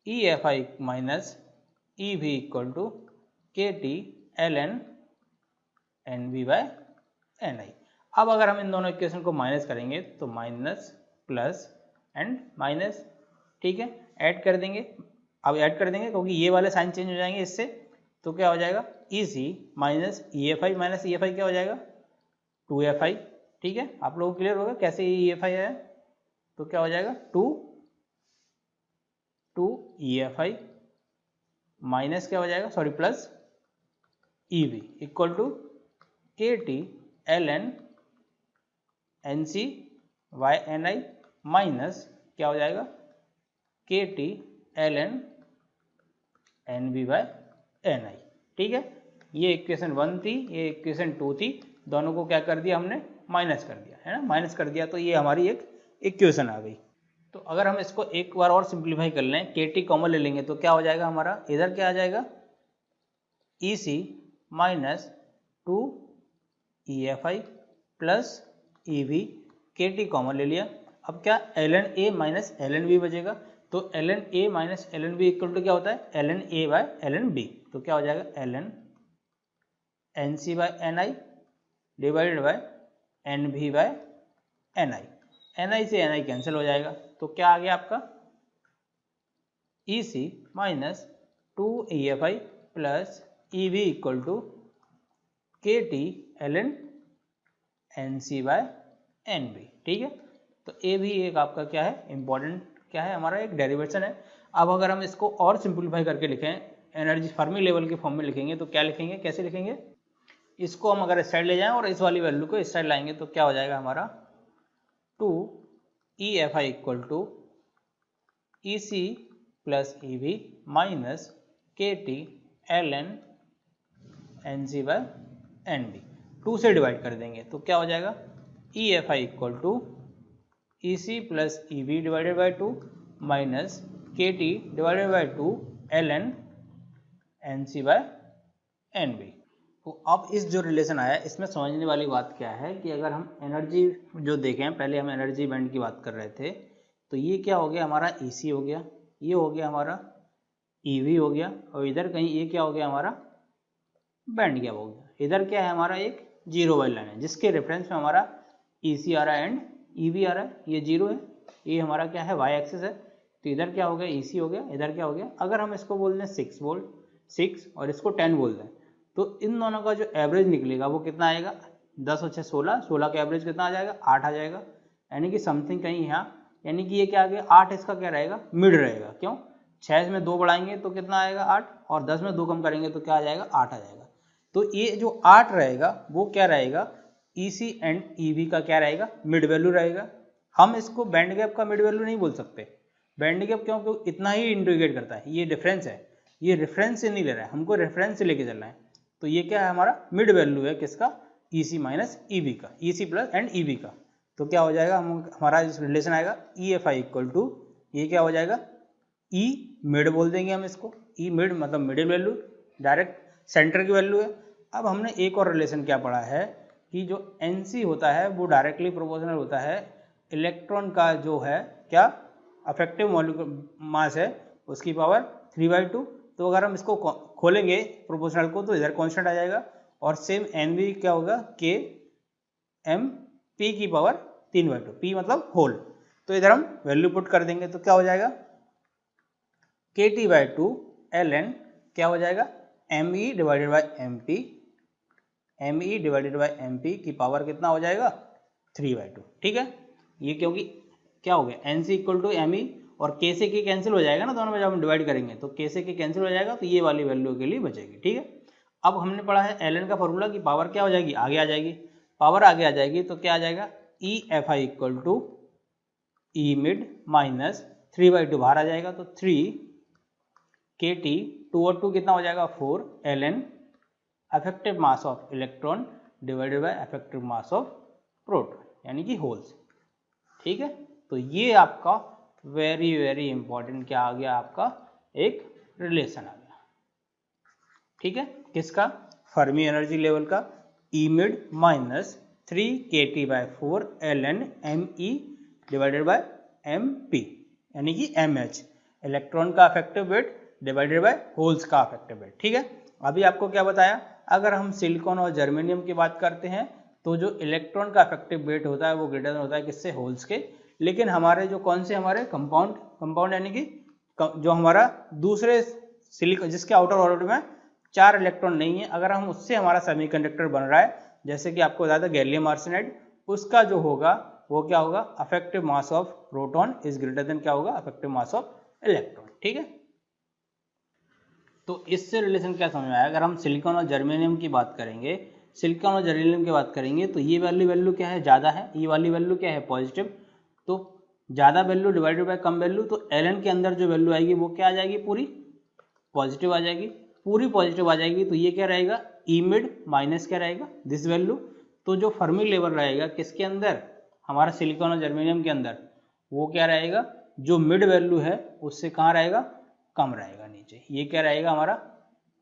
EFI minus EV equal to KT ln NV by NI। अब अगर हम इन दोनों इक्वेशन को माइनस करेंगे तो माइनस प्लस एंड माइनस, ठीक है, ऐड कर देंगे। अब ऐड कर देंगे क्योंकि ये वाले साइन चेंज हो जाएंगे इससे, तो क्या हो जाएगा, EC माइनस EFI क्या हो जाएगा, 2FI, ठीक है। आप लोगों को क्लियर होगा कैसे EFI है, तो क्या हो जाएगा 2 EFI माइनस क्या हो जाएगा, sorry plus EV equal to KT ln NC by NI minus क्या हो जाएगा KT ln NV by NI, ठीक है। ये इक्वेशन 1 थी, ये इक्वेशन 2 थी, दोनों को क्या कर दिया हमने, माइनस कर दिया, है ना, माइनस कर दिया, तो ये हमारी एक इक्वेशन आ गई। तो अगर हम इसको एक बार और सिंप्लीफाई कर लें, KT कॉमन ले लेंगे तो क्या हो जाएगा हमारा, इधर क्या आ जाएगा, EC minus 2 EFI plus EV, KT common ले लिया। अब क्या ln A minus ln B बचेगा, तो ln A minus ln B equal to क्या होता है, ln A by ln B, तो क्या हो जाएगा ln NC by NI divided by NV by NI। NI से NI कैंसिल हो जाएगा, तो क्या आ गया आपका EC minus 2 EFI plus EV equal to KT ln NC bye NV, ठीक है। तो ये भी एक आपका क्या है, इंपॉर्टेंट क्या है, हमारा एक डेरिवेशन है। अब अगर हम इसको और सिंप्लीफाई करके लिखें, एनर्जी फर्मी लेवल के फॉर्म में लिखेंगे तो क्या लिखेंगे, कैसे लिखेंगे, इसको हम अगर इस साइड ले जाएं और इस वाली वैल्यू को इस साइड लाएंगे तो क्या हो जाएगा हमारा 2 EFI equal to EC plus EV minus KT ln Nc/Nv 2 से डिवाइड कर देंगे तो क्या हो जाएगा EFi equal to EC plus EV divided by 2 minus KT divided by 2 ln Nc/Nv। तो अब इस जो रिलेशन आया इसमें समझने वाली बात क्या है कि अगर हम एनर्जी जो देखें, पहले हम एनर्जी बैंड की बात कर रहे थे, तो ये क्या हो गया हमारा EC हो गया, ये हो गया हमारा EV हो गया, और इधर कहीं ये क्या हो गया हमारा बैंड गैप हो गया। इधर क्या है हमारा एक जीरो वाली लाइन है जिसके रेफरेंस में हमारा EC आ रहा है एंड EV आ रहा है, ये जीरो है, ये हमारा क्या है वाई एक्सिस है। तो इधर क्या हो गया EC हो गया, इधर क्या हो गया, अगर हम इसको बोल दें 6 वोल्ट 6 और इसको 10 बोल दें तो इन दोनों का जो एवरेज निकलेगा वो कितना आएगा 10 और 6 16, 16 का एवरेज कितना आ जाएगा 8 आ जाएगा, यानी कि समथिंग कहीं यहाँ, यानी कि ये क्या आ गया 8 इसका क्या रहेगा मिड रहेगा। क्यों 6 में 2 बढ़ाएंगे तो कितना आएगा 8 और 10 में 2 कम करेंगे तो क्या आ जाएगा 8 आ जाएगा। तो ये जो 8 रहेगा वो क्या रहेगा EC एंड EV का क्या रहेगा मिड वैल्यू रहेगा। हम इसको बैंड गैप का मिड वैल्यू नहीं बोल सकते, बैंड गैप क्यों, क्योंकि इतना ही इंडिकेट करता है, ये डिफरेंस है, ये रेफरेंस से नहीं ले रहा है, हमको रेफरेंस से लेके चलना है। तो ये क्या है हमारा मिड वैल्यू है किसका EC माइनस EV का, EC प्लस एंड EV का। तो क्या हो जाएगा हमारा रिलेशन आएगा EFi इक्वल टू, ये क्या हो जाएगा E मिड बोल देंगे हम इसको, E मिड मतलब मिडिल वैल्यू, डायरेक्ट सेंटर की वैल्यू है। अब हमने एक और रिलेशन क्या पढ़ा है कि जो Nc होता है वो डायरेक्टली प्रोपोर्शनल होता है इलेक्ट्रॉन का जो है क्या अफेक्टिव मॉलिक्यूलर मास है उसकी पावर 3/2। तो अगर हम इसको खोलेंगे प्रोपोर्शनल को तो इधर कांस्टेंट आ जाएगा, और सेम Nv क्या होगा K m P की पावर 3/2, P मतलब होल। तो इधर हम वैल्यू पुट कर देंगे तो क्या हो जाएगा KT/2 ln क्या हो जाएगा Me divided by MP, Me divided by MP की पावर कितना हो जाएगा 3/2। ठीक है, ये क्योंकि क्या हो गया Nc इक्वल टू Me और K से K कैंसिल हो जाएगा ना दोनों में, जब हम डिवाइड करेंगे तो K से K कैंसिल हो जाएगा तो ये वाली वैल्यू के लिए बचेगी। ठीक है, अब हमने पढ़ा है ln का फॉर्मूला की पावर क्या हो जाएगी आगे आ जाएगी, पावर आगे आ जाएगी तो क्या आ जाएगा EFi equal to E mid minus 3/2 बाहर आ जाएगा तो 3 KT 2 और 2 कितना हो जाएगा 4 ln affective mass of electron divided by affective mass of proton यानी कि होल्स। ठीक है, तो ये आपका वेरी वेरी इंपॉर्टेंट क्या आ गया आपका एक रिलेशन आ गया। ठीक है, किसका फर्मी एनर्जी लेवल का E mid minus 3 KT/4 ln Me divided by MP यानी कि MH इलेक्ट्रॉन का affective weight divided by holes का अफेक्टिव वेट। ठीक है, अभी आपको क्या बताया, अगर हम सिलिकॉन और जर्मेनियम की बात करते हैं तो जो इलेक्ट्रॉन का अफेक्टिव वेट होता है वो ग्रेटर होता है किससे होल्स के, लेकिन हमारे जो कौन से हमारे कंपाउंड यानी कि जो हमारा दूसरे सिलिकॉन जिसके आउटर ऑर्बिट में 4 इलेक्ट्रॉन नहीं है, अगर हम उससे हमारा सेमीकंडक्टर बन रहा है, जैसे कि आपको बताया था गैलियम आर्सेनाइड, उसका जो होगा वो क्या होगा affective mass of proton is greater then क्या होगा अफेक्टिव मास ऑफ इलेक्ट्रॉन। ठीक है, तो इससे रिलेशन क्या समझ में आया, अगर हम सिलिकॉन और जर्मेनियम की बात करेंगे, सिलिकॉन और जर्मेनियम की बात करेंगे तो ये वैल्यू क्या है ज़्यादा है, ये वाली वैल्यू क्या है पॉजिटिव, तो ज़्यादा value divided by come value, तो ln के अंदर जो वैल्यू आएगी वो क्या आ जाएगी पूरी पॉजिटिव आ जाएगी, पूरी पॉजिटिव आ जाएगी। तो ये क्या रहेगा E मिड माइनस क्या रहेगा दिस वैल्यू, तो जो फर्मी लेवल रहेगा किसके अंदर हमारा सिलिकॉन और जर्मेनियम के अंदर वो क्या रहेगा जो मिड वैल्यू है उससे कहाँ रहेगा कम रहेगा नीचे, ये क्या रहेगा हमारा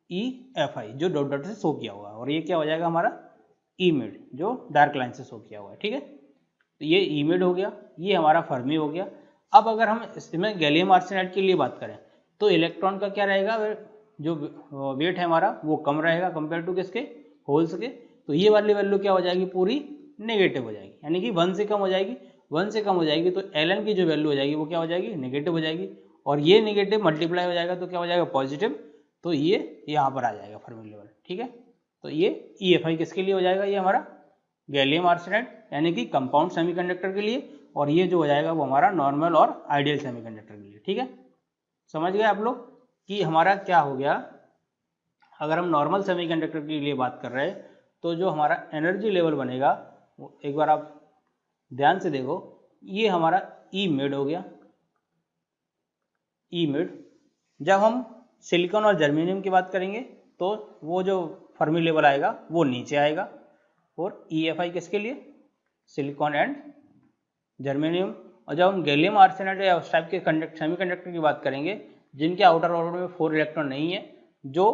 EFi जो डॉट डॉट से शो किया हुआ है, और ये क्या हो जाएगा हमारा E मिड जो डार्क लाइन से शो किया हुआ है। ठीक है, तो ये E मिड हो गया, ये हमारा फर्मी हो गया। अब अगर हम इसमें गैलियम आर्सेनाइड के लिए बात करें तो इलेक्ट्रॉन का क्या रहेगा जो वेट है हमारा वो कम रहेगा कंपेयर टू किसके होल्स के, तो ये वाली वैल्यू क्या हो जाएगी पूरी नेगेटिव हो जाएगी, यानी कि 1 से कम हो जाएगी, 1 से कम हो जाएगी तो ln की जो वैल्यू हो जाएगी वो क्या हो जाएगी नेगेटिव हो जाएगी, और ये नेगेटिव मल्टीप्लाई हो जाएगा तो क्या हो जाएगा पॉजिटिव, तो ये यहाँ पर आ जाएगा फर्मी लेवल। ठीक है, तो ये EFi किसके लिए हो जाएगा, ये हमारा गैलियम आर्सेनाइड यानी कि कंपाउंड सेमीकंडक्टर के लिए, और ये जो हो जाएगा वो हमारा नॉर्मल और आइडियल सेमीकंडक्टर के लिए। ठीक है, समझ गए आप लोग कि हमारा क्या हो गया, अगर हम नॉर्मल सेमीकंडक्टर के लिए बात कर रहे हैं तो जो हमारा एनर्जी लेवल बनेगा वो एक बार आप ध्यान से देखो, ये हमारा E मिड हो गया, E मिड। जब हम सिलिकॉन और जर्मेनियम की बात करेंगे तो वो जो फर्मी लेवल आएगा वो नीचे आएगा। और EFI किसके लिए? Silicon and germanium. और जब हम गैलियम आर्सेनाइड या उस टाइप के सेमीकंडक्टर की बात करेंगे जिनके आउटर ऑर्बिट में 4 इलेक्ट्रॉन नहीं है, जो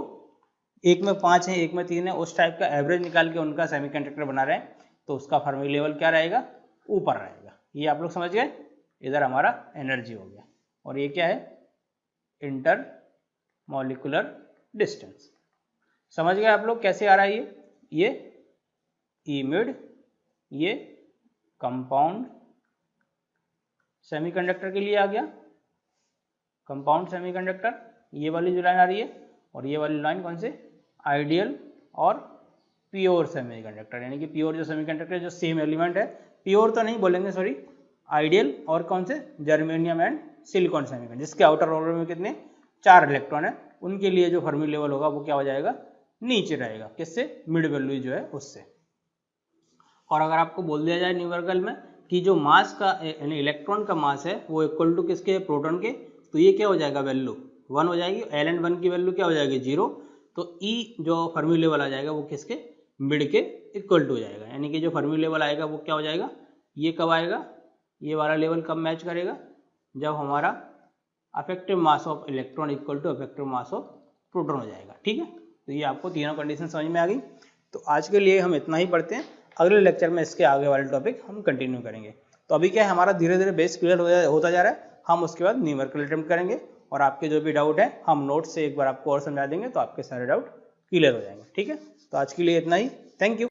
एक में 5 है एक में 3 है, उस टाइप का एवरेज निकाल के उनका सेमीकंडक्टर बना रहे हैं, तो उसका फर्मी लेवल क्या रहेगा? ऊपर रहेगा। ये आप लोग समझ गए। इधर हमारा एनर्जी हो गया। और ये क्या है? Inter molecular distance. समझ गए आप लोग कैसे आ रहा है ये इमिड, ये कंपाउंड सेमीकंडक्टर के लिए आ गया, कंपाउंड सेमीकंडक्टर। ये वाली जो लाइन आ रही है और ये वाली लाइन कौन से? आइडियल और प्योर सेमीकंडक्टर, यानी कि प्योर जो सेमीकंडक्टर जो सेम एलिमेंट है, प्योर तो नहीं बोलेंगे सॉरी, आइडियल और कौन से? जर्मेनियम एंड सिलिकॉन सेमीकंडक्टर, जिसके आउटर ऑर्बिट में कितने? 4 इलेक्ट्रॉन है, उनके लिए जो फर्मी लेवल होगा वो क्या हो जाएगा? नीचे रहेगा। किससे? मिड वैल्यू जो है उससे। और अगर आपको बोल दिया जाए न्यूमेरिकल में कि जो मास का यानी इलेक्ट्रॉन का मास है वो इक्वल टू किसके है? प्रोटॉन के, तो ये क्या हो जाएगा? वैल्यू 1 हो जाएगी। Ln1 की वैल्यू क्या हो जाएगी? 0। तो E जो फर्मी लेवल आ जाएगा वो किसके? मिड के इक्वल टू हो जाएगा। यानी कि जो फर्मी लेवल आएगा वो क्या हो जाएगा? ये कब आएगा? ये वाला लेवल कब मैच करेगा? जब हमारा effective mass of electron equal to effective mass of proton हो जाएगा। ठीक है, तो ये आपको तीनों कंडीशन समझ में आ गई। तो आज के लिए हम इतना ही पढ़ते हैं, अगले लेक्चर में इसके आगे वाले टॉपिक हम कंटिन्यू करेंगे। तो अभी क्या है, हमारा धीरे धीरे बेस क्लियर होता जा रहा है, हम उसके बाद न्यूमेरिकल अटेम्प्ट करेंगे और आपके जो भी डाउट है हम नोट से एक बार आपको और समझा देंगे, तो आपके सारे डाउट क्लियर हो जाएंगे। ठीक है, तो आज के लिए इतना ही। Thank you.